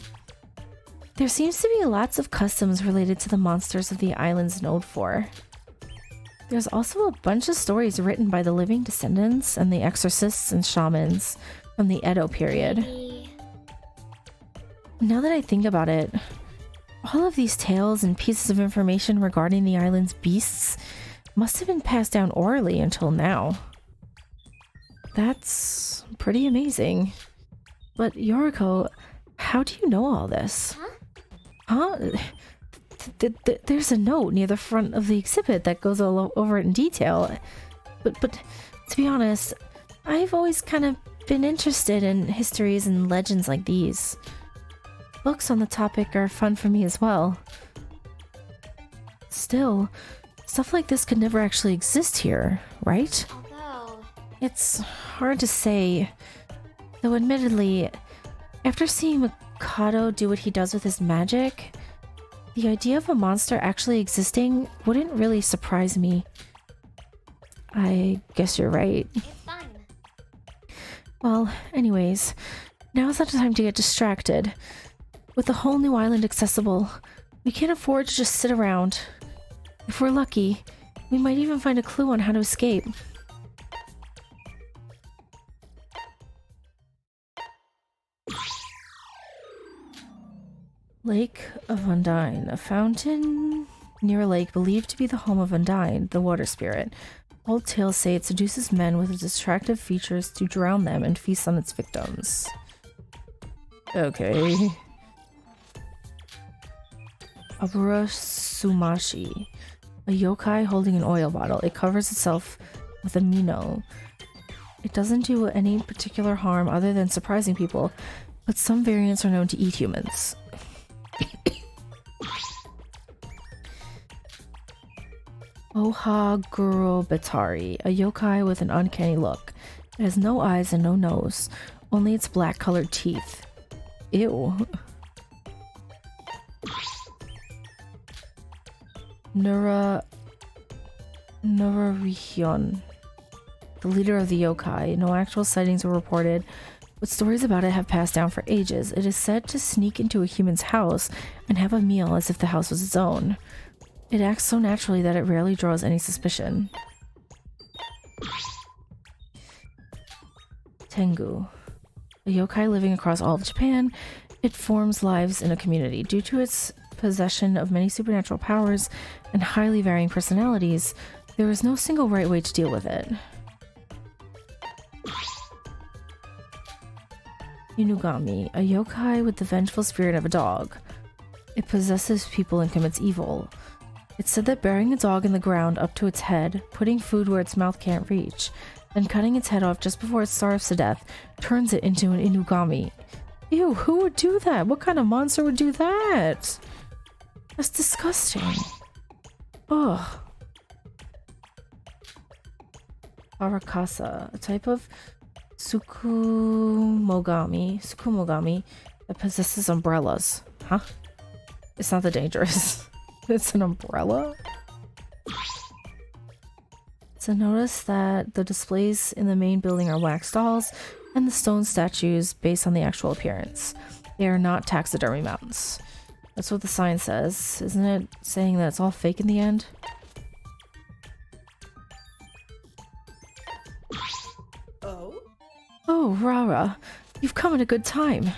There seems to be lots of customs related to the monsters of the island's known for. There's also a bunch of stories written by the living descendants and the exorcists and shamans from the Edo period. Maybe... Now that I think about it, all of these tales and pieces of information regarding the island's beasts must have been passed down orally until now. That's pretty amazing. But Yoriko, how do you know all this? Huh? There's a note near the front of the exhibit that goes all over it in detail. But to be honest, I've always kind of been interested in histories and legends like these. Books on the topic are fun for me as well. Still, stuff like this could never actually exist here, right? Although... It's hard to say. Though admittedly, after seeing Mikado do what he does with his magic, the idea of a monster actually existing wouldn't really surprise me. I guess you're right. It's fun. Well, anyways, now's not the time to get distracted. With the whole new island accessible, we can't afford to just sit around. If we're lucky, we might even find a clue on how to escape. Lake of Undine, a fountain near a lake believed to be the home of Undine, the water spirit. Old tales say it seduces men with its attractive features to drown them and feast on its victims. Okay. Abura Sumashi, a yokai holding an oil bottle. It covers itself with a mino. It doesn't do any particular harm other than surprising people, but some variants are known to eat humans. Oha Gurobetari, a yokai with an uncanny look. It has no eyes and no nose, only its black colored teeth. Ew. Nurarihyon, the leader of the yokai. No actual sightings were reported, but stories about it have passed down for ages. It is said to sneak into a human's house and have a meal as if the house was its own. It acts so naturally that it rarely draws any suspicion. Tengu. A yokai living across all of Japan, it forms lives in a community. Due to its possession of many supernatural powers and highly varying personalities, there is no single right way to deal with it. Inugami, a yokai with the vengeful spirit of a dog. It possesses people and commits evil. It's said that burying a dog in the ground up to its head, putting food where its mouth can't reach, and cutting its head off just before it starves to death turns it into an Inugami. Ew, who would do that? What kind of monster would do that? That's disgusting. Ugh. Arakasa, a type of Sukumogami that possesses umbrellas. Huh? It's not that dangerous. It's an umbrella? So notice that the displays in the main building are wax dolls and the stone statues based on the actual appearance. They are not taxidermy mounts. That's what the sign says. Isn't it saying that it's all fake in the end? Oh, Rara. You've come at a good time.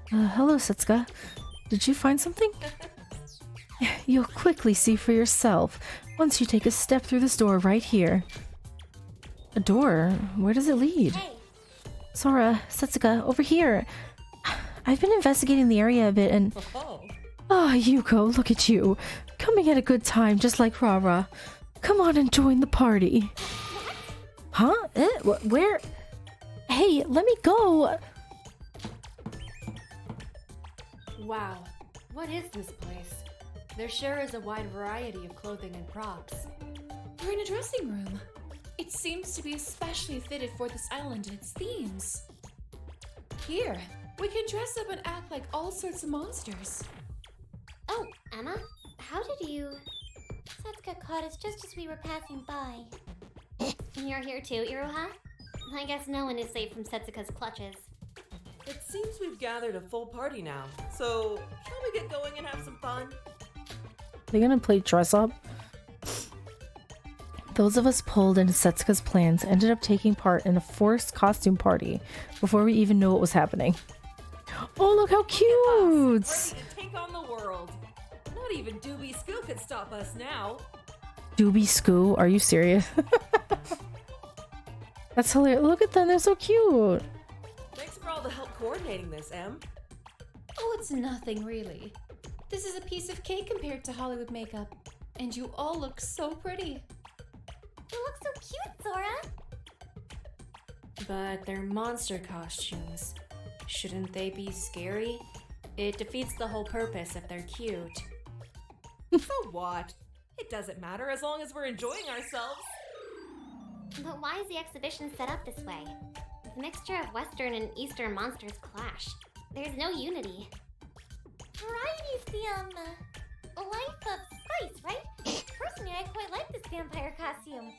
Hello, Setsuka. Did you find something? You'll quickly see for yourself once you take a step through this door right here. A door? Where does it lead? Hey. Sora, Setsuka, over here. I've been investigating the area a bit and... Ah, Yuko, look at you. Coming at a good time, just like Rara. Come on and join the party. Huh? Where? Hey, let me go! Wow, what is this place? There sure is a wide variety of clothing and props. We're in a dressing room. It seems to be especially fitted for this island and its themes. Here, we can dress up and act like all sorts of monsters. Oh, Emma, how did you... Setsuka caught us just as we were passing by. You're here too, Iroha? I guess no one is safe from Setsuka's clutches. It seems we've gathered a full party now, so shall we get going and have some fun? They're gonna play dress up? Those of us pulled into Setsuka's plans ended up taking part in a forced costume party before we even knew what was happening. Oh, look how cute! Ready to take on the world. Not even Doobie Scoo could stop us now. Doobie Scoo? Are you serious? That's hilarious. Look at them, they're so cute. Thanks for all the help coordinating this, Em. Oh, it's nothing really. This is a piece of cake compared to Hollywood makeup. And you all look so pretty. You look so cute, Sora! But they're monster costumes. Shouldn't they be scary? It defeats the whole purpose if they're cute. So what? It doesn't matter as long as we're enjoying ourselves. But why is the exhibition set up this way? The mixture of Western and Eastern monsters clash. There's no unity. Variety's the life of spice, right? Personally, I quite like this vampire costume.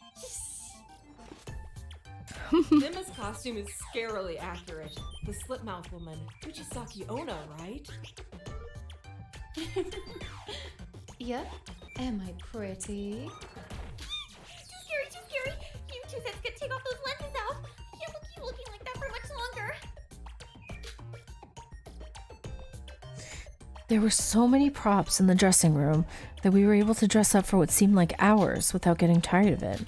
Emma's costume is scarily accurate. The slipmouth woman, Uchisaki Onna, right? Yep. Am I pretty? Too scary! You two sets could take off those lenses out! I can't look you looking like that for much longer! There were so many props in the dressing room that we were able to dress up for what seemed like hours without getting tired of it.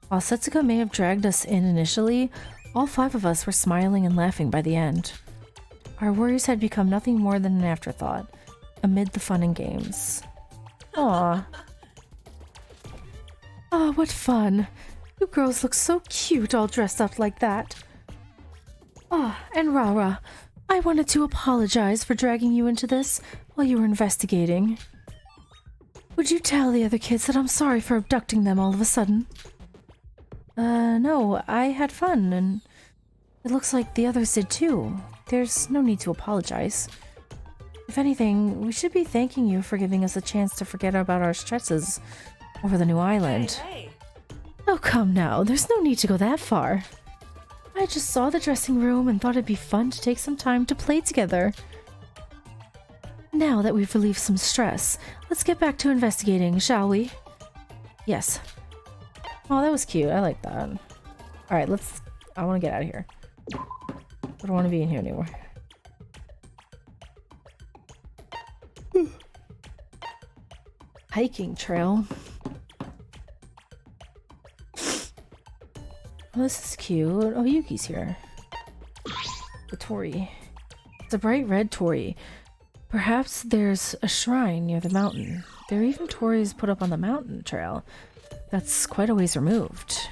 While Setsuka may have dragged us in initially, all 5 of us were smiling and laughing by the end. Our worries had become nothing more than an afterthought, amid the fun and games. Aww. Ah, what fun. You girls look so cute all dressed up like that. Ah, and Rara, I wanted to apologize for dragging you into this while you were investigating. Would you tell the other kids that I'm sorry for abducting them all of a sudden? No, I had fun, and it looks like the others did too. There's no need to apologize. If anything, we should be thanking you for giving us a chance to forget about our stresses over the new island. Hey. Oh, come now, there's no need to go that far. I just saw the dressing room and thought it'd be fun to take some time to play together. Now that we've relieved some stress, let's get back to investigating, shall we? Yes. Oh, that was cute. I like that. Alright, I want to get out of here. I don't want to be in here anymore. Hiking trail. Oh, this is cute. Oh, Yuki's here. The torii. It's a bright red torii. Perhaps there's a shrine near the mountain. There are even tories put up on the mountain trail. That's quite a ways removed.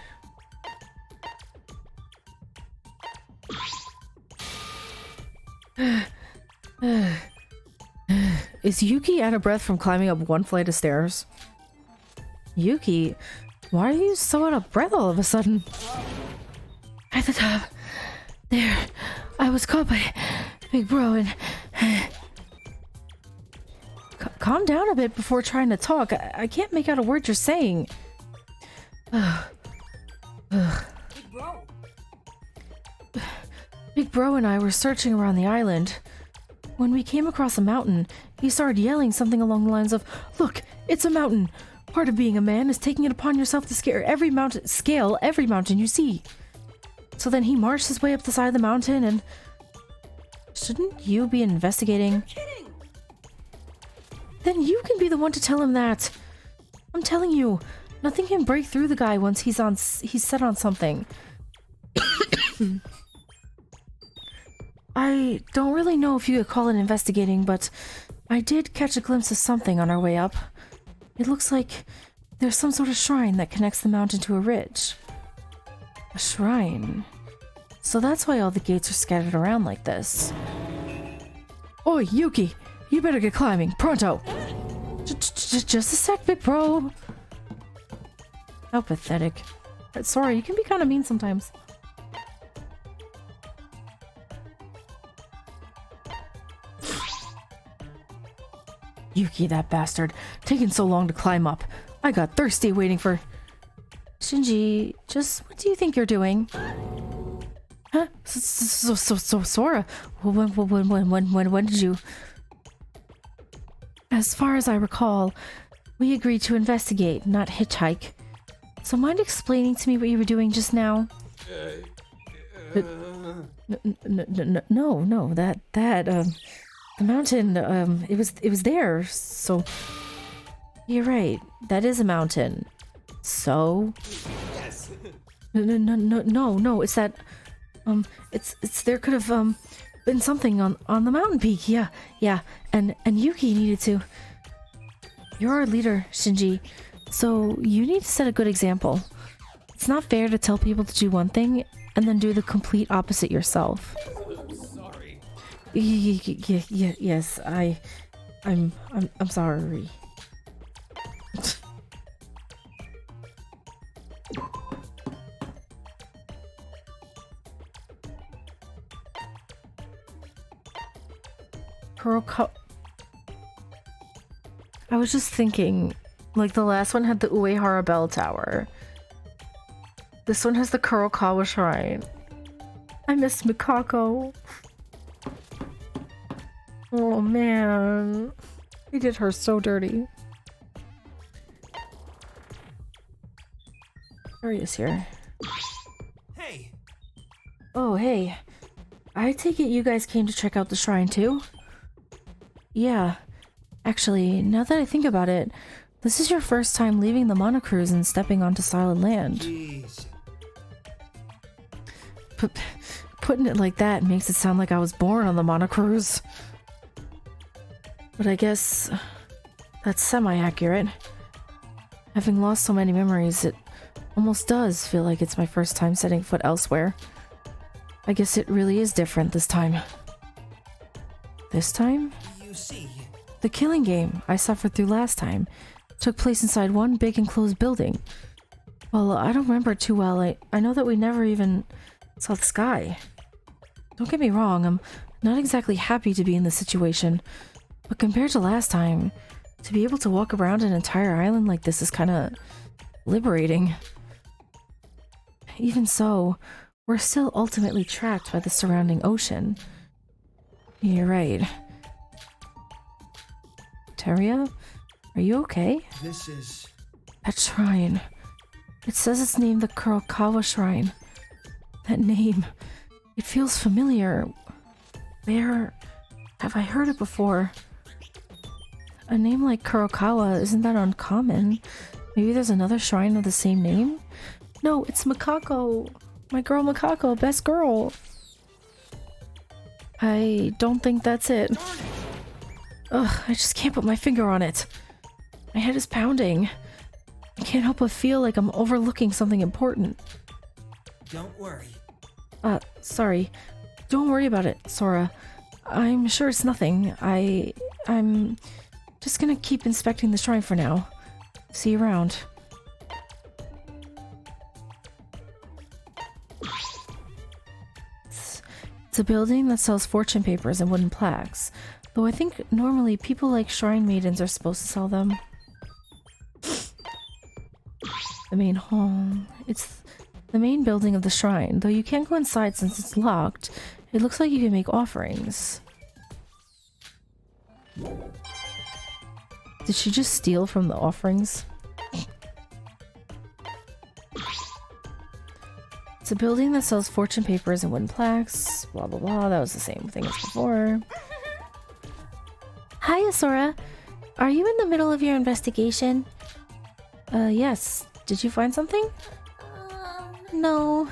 Is Yuki out of breath from climbing up one flight of stairs? Yuki, why are you so out of breath all of a sudden? At the top. There. I was caught by Big Bro and... Calm down a bit before trying to talk. I can't make out a word you're saying. Big Bro and I were searching around the island. When we came across a mountain, he started yelling something along the lines of, "Look, it's a mountain! Part of being a man is taking it upon yourself to scale every mountain you see." So then he marched his way up the side of the mountain and... Shouldn't you be investigating? You're kidding! Then you can be the one to tell him that. I'm telling you, nothing can break through the guy once he's set on something. I don't really know if you could call it investigating, but I did catch a glimpse of something on our way up. It looks like there's some sort of shrine that connects the mountain to a ridge. A shrine. So that's why all the gates are scattered around like this. Oi, Yuki! You better get climbing, pronto! Just a sec, Big Bro! How pathetic. Sorry, you can be kind of mean sometimes. Yuki, that bastard. Taking so long to climb up. I got thirsty waiting for... Shinji, just what do you think you're doing? Huh? Sora, when did you... As far as I recall, we agreed to investigate, not hitchhike. So mind explaining to me what you were doing just now? No, the mountain, it was there, so... You're right, that is a mountain. So? Yes. No, it's that, it's there could have, been something on the mountain peak, yeah, and Yuki needed to... You're our leader, Shinji, so you need to set a good example. It's not fair to tell people to do one thing and then do the complete opposite yourself. Sorry. Yes, I'm sorry. I was just thinking, like the last one had the Uehara Bell Tower. This one has the Kurokawa Shrine. I miss Mikako. Oh man. He did her so dirty. There he is here. Hey. Oh, hey. I take it you guys came to check out the shrine too? Yeah. Actually, now that I think about it, this is your first time leaving the monocruise and stepping onto solid land. Jeez. Putting it like that makes it sound like I was born on the monocruise. But I guess that's semi-accurate. Having lost so many memories, it almost does feel like it's my first time setting foot elsewhere. I guess it really is different this time. This time? You see. The killing game I suffered through last time took place inside one big enclosed building. Well, I don't remember it too well. I know that we never even saw the sky. Don't get me wrong, I'm not exactly happy to be in this situation, but compared to last time, to be able to walk around an entire island like this is kinda liberating. Even so, we're still ultimately trapped by the surrounding ocean. You're right. Teria, are you okay? This is... That shrine. It says it's named the Kurokawa Shrine. That name. It feels familiar. Where have I heard it before? A name like Kurokawa, isn't that uncommon? Maybe there's another shrine of the same name? No, it's Makako. My girl Makako, best girl. I don't think that's it. Ugh, I just can't put my finger on it. My head is pounding. I can't help but feel like I'm overlooking something important. Don't worry. Sorry. Don't worry about it, Sora. I'm sure it's nothing. I'm just gonna keep inspecting the shrine for now. See you around. It's a building that sells fortune papers and wooden plaques. Though I think normally people like shrine maidens are supposed to sell them. The main hall. It's the main building of the shrine, though you can't go inside since it's locked. It looks like you can make offerings. Did she just steal from the offerings? It's a building that sells fortune papers and wooden plaques. Blah blah blah. That was the same thing as before. Hi, Sora. Are you in the middle of your investigation? Yes. Did you find something? No,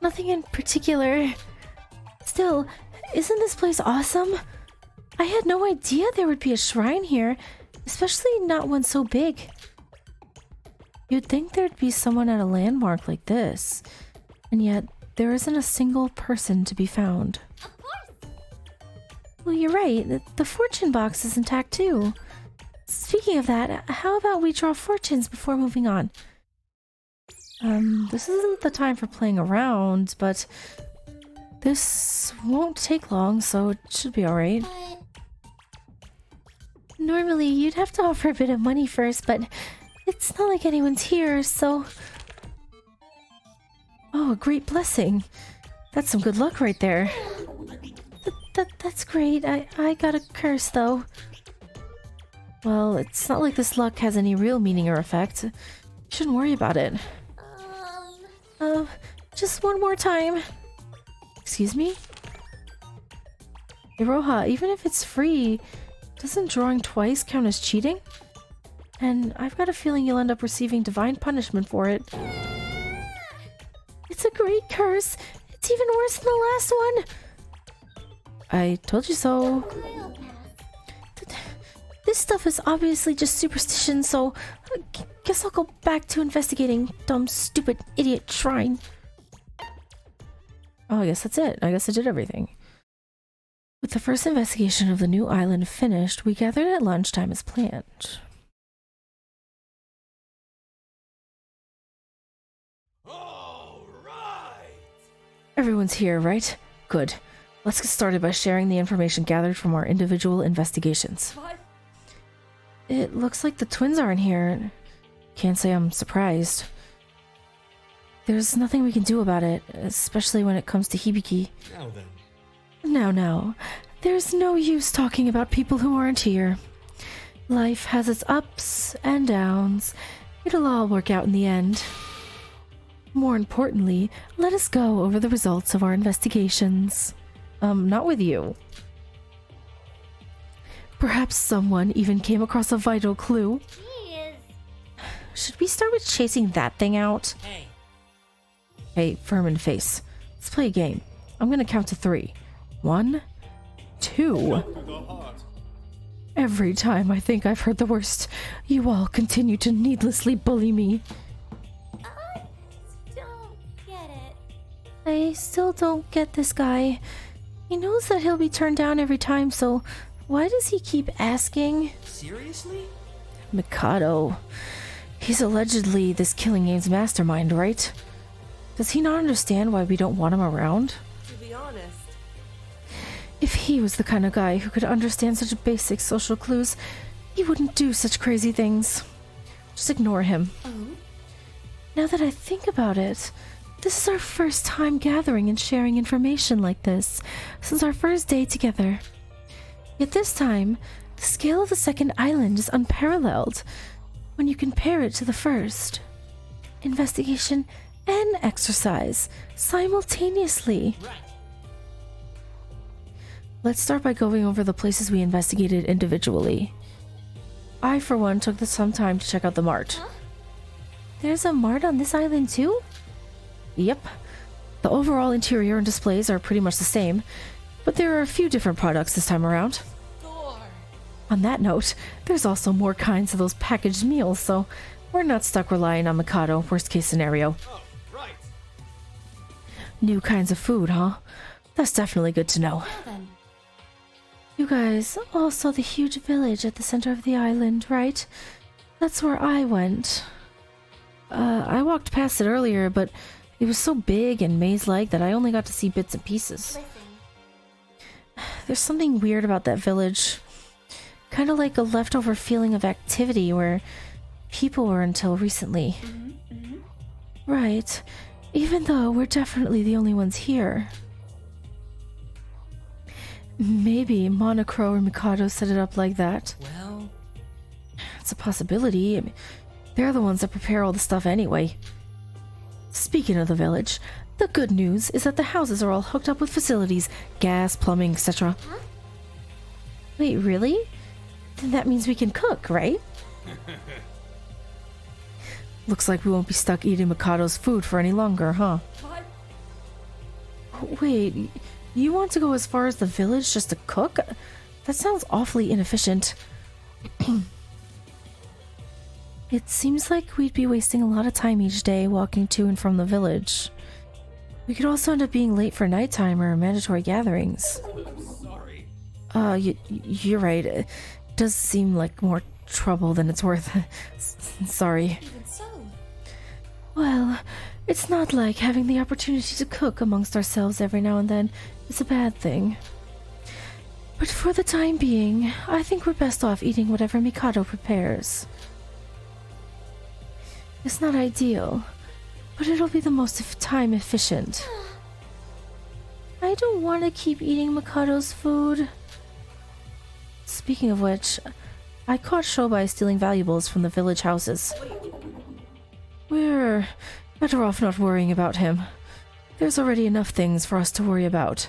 nothing in particular. Still, isn't this place awesome? I had no idea there would be a shrine here, especially not one so big. You'd think there'd be someone at a landmark like this, and yet there isn't a single person to be found. Of course. Well, you're right. The fortune box is intact too. Speaking of that, how about we draw fortunes before moving on? This isn't the time for playing around, but this won't take long, so it should be alright. But Normally, you'd have to offer a bit of money first, but it's not like anyone's here, so... Oh, a great blessing. That's some good luck right there. That's great. I got a curse, though. Well, it's not like this luck has any real meaning or effect. You shouldn't worry about it. Just one more time. Excuse me? Iroha, even if it's free, doesn't drawing twice count as cheating? And I've got a feeling you'll end up receiving divine punishment for it. It's a great curse. It's even worse than the last one. I told you so. I'll pass. This stuff is obviously just superstition, so I guess I'll go back to investigating dumb, stupid, idiot shrine. Oh, I guess that's it. I guess I did everything. With the first investigation of the new island finished, we gathered at lunchtime as planned. All right. Everyone's here, right? Good. Let's get started by sharing the information gathered from our individual investigations. What? It looks like the twins aren't here. Can't say I'm surprised. There's nothing we can do about it, especially when it comes to Hibiki. Now then. Now. There's no use talking about people who aren't here. Life has its ups and downs. It'll all work out in the end. More importantly, let us go over the results of our investigations. Not with you. Perhaps someone even came across a vital clue. Jeez. Should we start with chasing that thing out? Hey, Hey, firm in face. Let's play a game. I'm gonna count to 3. 1, 2. To the heart. Every time I think I've heard the worst, you all continue to needlessly bully me. I don't get it. I still don't get this guy. He knows that he'll be turned down every time, so why does he keep asking? Seriously? Mikado. He's allegedly this killing game's mastermind, right? Does he not understand why we don't want him around? To be honest, If he was the kind of guy who could understand such basic social clues, he wouldn't do such crazy things. Just ignore him. Oh? Now that I think about it, This is our first time gathering and sharing information like this since our first day together. Yet this time, the scale of the second island is unparalleled when you compare it to the first. Investigation and exercise simultaneously. Right. Let's start by going over the places we investigated individually. I, for one, took some time to check out the mart. Huh? There's a mart on this island too? Yep. The overall interior and displays are pretty much the same, but there are a few different products this time around. Gore. On that note, there's also more kinds of those packaged meals, so we're not stuck relying on Mikado, worst case scenario. Oh, right. New kinds of food, huh? That's definitely good to know. Yeah, then. You guys all saw the huge village at the center of the island, right? That's where I went. I walked past it earlier, but it was so big and maze-like that I only got to see bits and pieces. Listen, There's something weird about that village. Kind of like a leftover feeling of activity where people were until recently. Right. Even though we're definitely the only ones here. Maybe Monocro or Mikado set it up like that. Well, It's a possibility. I mean, they're the ones that prepare all the stuff anyway. Speaking of the village, the good news is that the houses are all hooked up with facilities, gas, plumbing, etc. Huh? Wait, really? Then that means we can cook, right? Looks like we won't be stuck eating Mikado's food for any longer, huh? What? Wait, you want to go as far as the village just to cook? That sounds awfully inefficient. It seems like we'd be wasting a lot of time each day walking to and from the village. We could also end up being late for nighttime or mandatory gatherings. Sorry. You're right. It does seem like more trouble than it's worth. Sorry. Even so. Well, it's not like having the opportunity to cook amongst ourselves every now and then is a bad thing. But for the time being, I think we're best off eating whatever Mikado prepares. It's not ideal, but it'll be the most time efficient. I don't want to keep eating Mikado's food. Speaking of which, I caught Shobai stealing valuables from the village houses. We're better off not worrying about him. There's already enough things for us to worry about.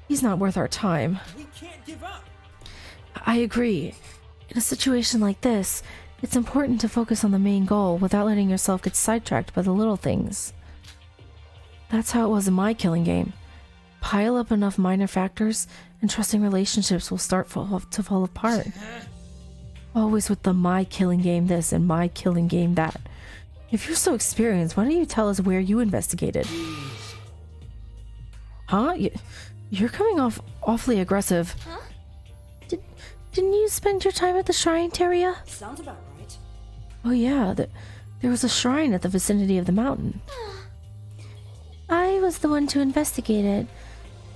He's not worth our time. We can't give up. I agree. In a situation like this, it's important to focus on the main goal without letting yourself get sidetracked by the little things. That's how it was in my killing game. Pile up enough minor factors, and trusting relationships will start to fall apart. Always with the my killing game this and my killing game that. If you're so experienced, why don't you tell us where you investigated? Huh? You're coming off awfully aggressive. huh? Didn't you spend your time at the shrine, Teria? Sounds about right. Oh yeah, there was a shrine at the vicinity of the mountain. I was the one to investigate it.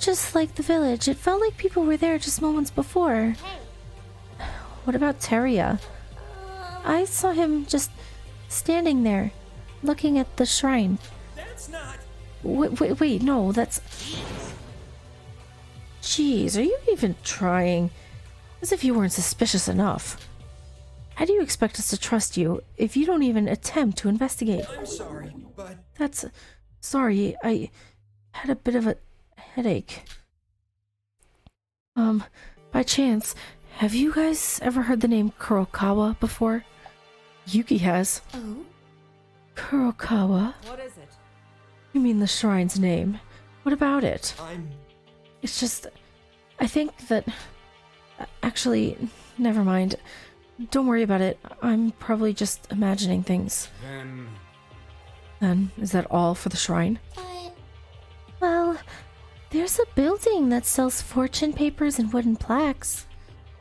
Just like the village, it felt like people were there just moments before. Hey, What about Teria? I saw him just standing there, looking at the shrine. That's not. Wait, no, that's... Jeez, are you even trying? As if you weren't suspicious enough. How do you expect us to trust you if you don't even attempt to investigate? I'm sorry, but That's... Sorry, I had a bit of a headache. By chance, have you guys ever heard the name Kurokawa before? Yuki has. Oh? Kurokawa? What is it? You mean the shrine's name? What about it? I'm. It's just... I think that... Actually, never mind. Don't worry about it. I'm probably just imagining things. Then, is that all for the shrine? but Well, there's a building that sells fortune papers and wooden plaques.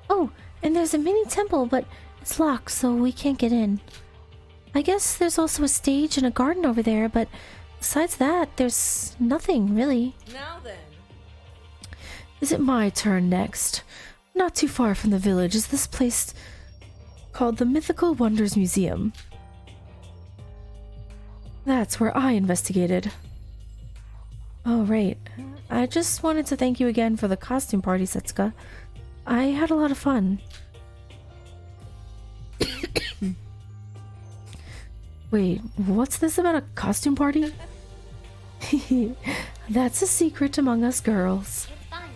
Oh, and there's a mini temple, but it's locked, so we can't get in. I guess there's also a stage and a garden over there, but besides that, there's nothing, really. Now then. Is it my turn next? Not too far from the village is this place called the Mythical Wonders Museum. That's where I investigated. Oh, right. I just wanted to thank you again for the costume party, Setsuka. I had a lot of fun. Wait, what's this about a costume party? That's a secret among us girls. It's fun.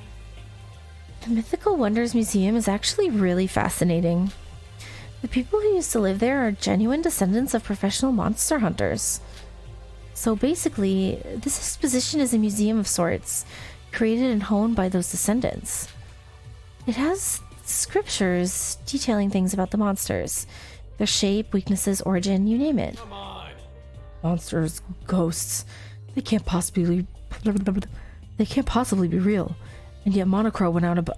The Mythical Wonders Museum is actually really fascinating. The people who used to live there are genuine descendants of professional monster hunters. So basically, this exposition is a museum of sorts, created and honed by those descendants. It has scriptures detailing things about the monsters. Their shape, weaknesses, origin, you name it. Come on. Monsters, ghosts, they can't possibly be real. And yet Monocro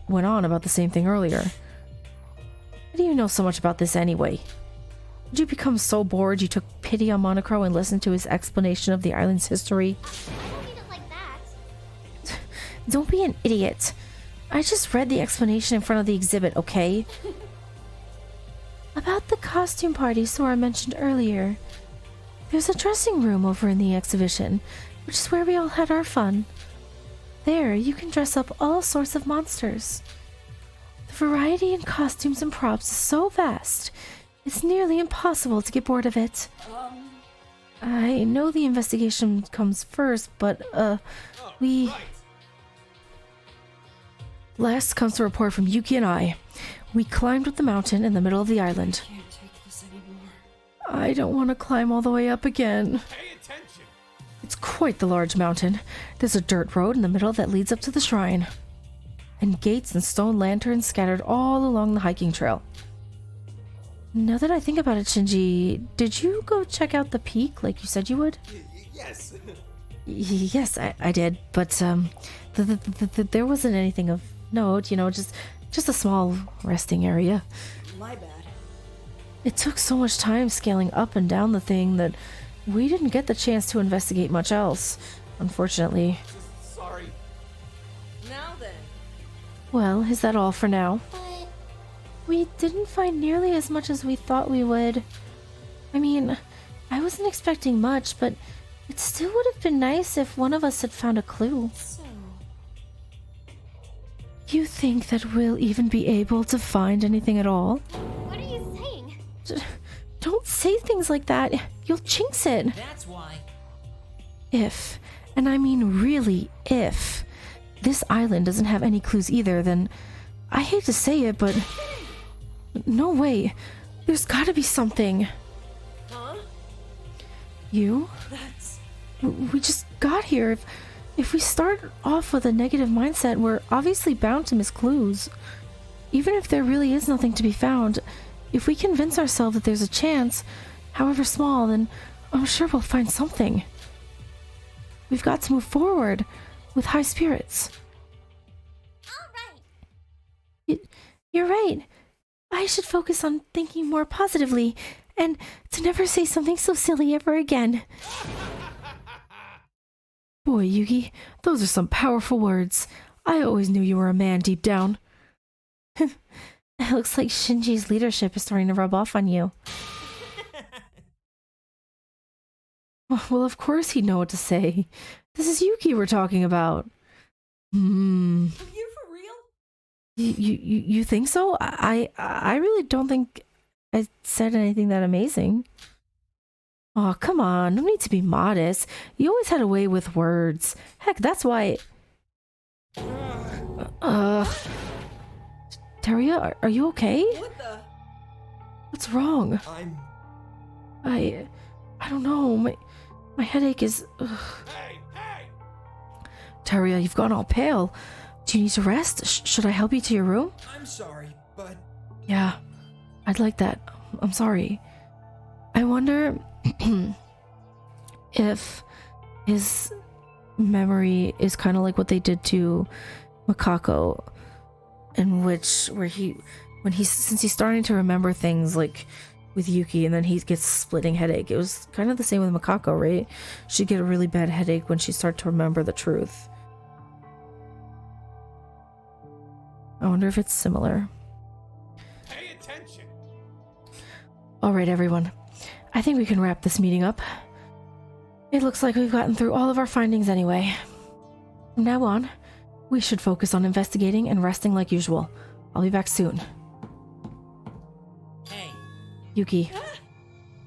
went on about the same thing earlier. How do you know so much about this anyway? Did you become so bored you took pity on Monocro and listened to his explanation of the island's history? I don't mean it like that. Don't be an idiot. I just read the explanation in front of the exhibit, okay? About the costume party Sora mentioned earlier. There's a dressing room over in the exhibition, which is where we all had our fun. There, you can dress up all sorts of monsters. The variety in costumes and props is so vast, it's nearly impossible to get bored of it. I know the investigation comes first, but, Last comes a report from Yuki and I. We climbed up the mountain in the middle of the island. Can't take this anymore. I don't want to climb all the way up again. Pay attention. It's quite the large mountain. There's a dirt road in the middle that leads up to the shrine. And gates and stone lanterns scattered all along the hiking trail. Now that I think about it, Shinji, did you go check out the peak like you said you would? Yes. Yes, I did, but there wasn't anything of note, just a small resting area. My bad. It took so much time scaling up and down the thing that we didn't get the chance to investigate much else, unfortunately. Sorry. Now then. Well, is that all for now? But We didn't find nearly as much as we thought we would. I mean, I wasn't expecting much, but it still would have been nice if one of us had found a clue. So, You think that we'll even be able to find anything at all? what are you saying? Don't say things like that. You'll jinx it. That's why. If, and I mean really if, this island doesn't have any clues either, then I hate to say it, but no way. There's gotta be something. huh? You? That's... We just got here. If we start off with a negative mindset, we're obviously bound to miss clues. Even if there really is nothing to be found, if we convince ourselves that there's a chance, however small, then I'm sure we'll find something. We've got to move forward with high spirits. All right. You're right. I should focus on thinking more positively and to never say something so silly ever again. Boy, Yugi, those are some powerful words. I always knew you were a man deep down. It looks like Shinji's leadership is starting to rub off on you. Well, of course he'd know what to say. This is Yuki we're talking about. Are you for real? You think so? I really don't think I said anything that amazing. Oh, come on. No need to be modest. You always had a way with words. Heck, that's why... Teruya, are you okay? What the... What's wrong? I don't know. My headache is... Hey! Teruya, you've gone all pale. Do you need to rest? Should I help you to your room? I'm sorry, but Yeah, I'd like that. I'm sorry. I wonder if his memory is kind of like what they did to Makako, since he's starting to remember things like with Yuki and then he gets a splitting headache. It was kind of the same with Makako, right? She'd get a really bad headache when she started to remember the truth. I wonder if it's similar. pay attention. All right, everyone. I think we can wrap this meeting up. It looks like we've gotten through all of our findings anyway. From now on, we should focus on investigating and resting like usual. I'll be back soon. Hey, Yuki.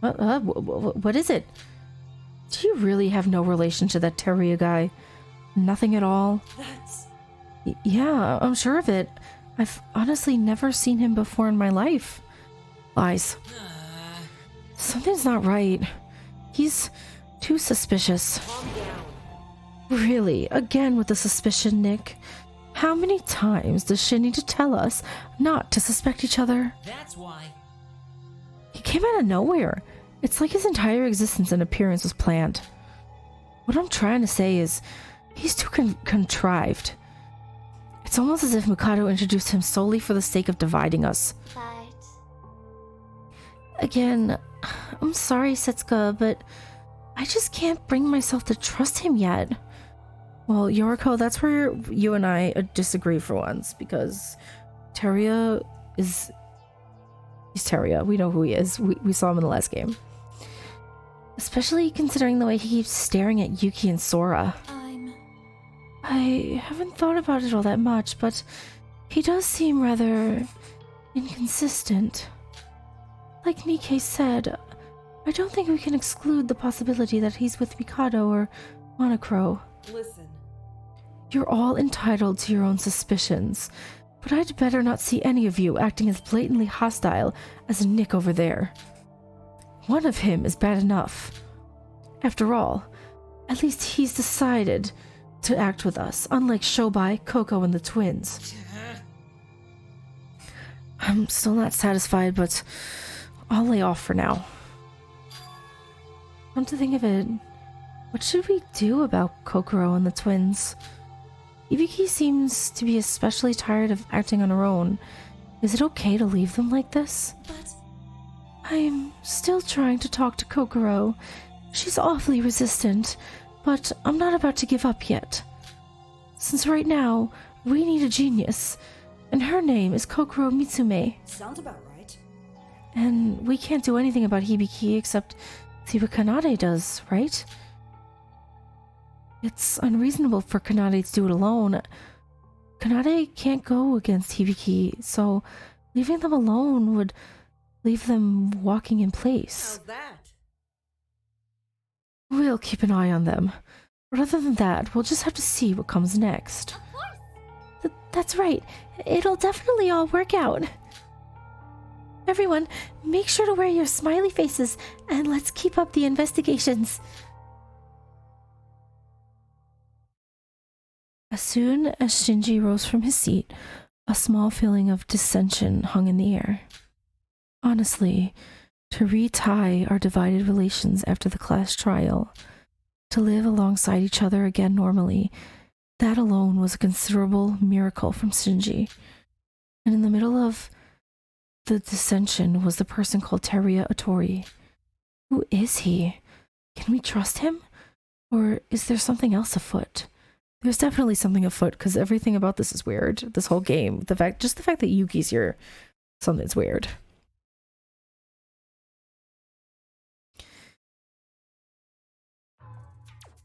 What is it? Do you really have no relation to that Teruya guy? Nothing at all? That's... Yeah, I'm sure of it. I've honestly never seen him before in my life. Lies. Something's not right. He's too suspicious. Calm down. Really? Again with the suspicion, Nick? How many times does she need to tell us not to suspect each other? that's why. He came out of nowhere. It's like his entire existence and appearance was planned. What I'm trying to say is, he's too contrived. It's almost as if Mikado introduced him solely for the sake of dividing us. But Again, I'm sorry, Setsuka, but I just can't bring myself to trust him yet. Well, Yoriko, that's where you and I disagree for once, because Teruya is... He's Teruya. We know who he is. We saw him in the last game. Especially considering the way he keeps staring at Yuki and Sora. I haven't thought about it all that much, but he does seem rather inconsistent. Like Nikkei said, I don't think we can exclude the possibility that he's with Mikado or Monocro. Listen. You're all entitled to your own suspicions, but I'd better not see any of you acting as blatantly hostile as Nick over there. One of him is bad enough. After all, at least he's decided to act with us, unlike Shobai, Coco, and the twins. I'm still not satisfied, but I'll lay off for now. Come to think of it, what should we do about Kokoro and the twins? Ibiki seems to be especially tired of acting on her own. Is it okay to leave them like this? But I'm still trying to talk to Kokoro. She's awfully resistant, but I'm not about to give up yet. Since right now, we need a genius, and her name is Kokoro Mitsume. Sounds about right. And we can't do anything about Hibiki except see what Kanade does, right? It's unreasonable for Kanade to do it alone. Kanade can't go against Hibiki, so leaving them alone would leave them walking in place. How's that? We'll keep an eye on them. But other than that, we'll just have to see what comes next. of course. That's right. It'll definitely all work out. Everyone, make sure to wear your smiley faces, and let's keep up the investigations. As soon as Shinji rose from his seat, a small feeling of dissension hung in the air. Honestly, to retie our divided relations after the class trial, to live alongside each other again normally, that alone was a considerable miracle from Shinji. And in the middle of the dissension was the person called Teruya Otori. Who is he? Can we trust him? Or is there something else afoot? There's definitely something afoot, because everything about this is weird. This whole game. The fact that Yuki's here, something's weird.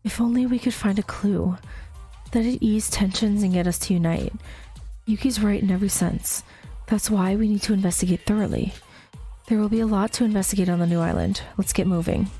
If only we could find a clue that'd ease tensions and get us to unite. Yuki's right in every sense. That's why we need to investigate thoroughly. There will be a lot to investigate on the new island. Let's get moving.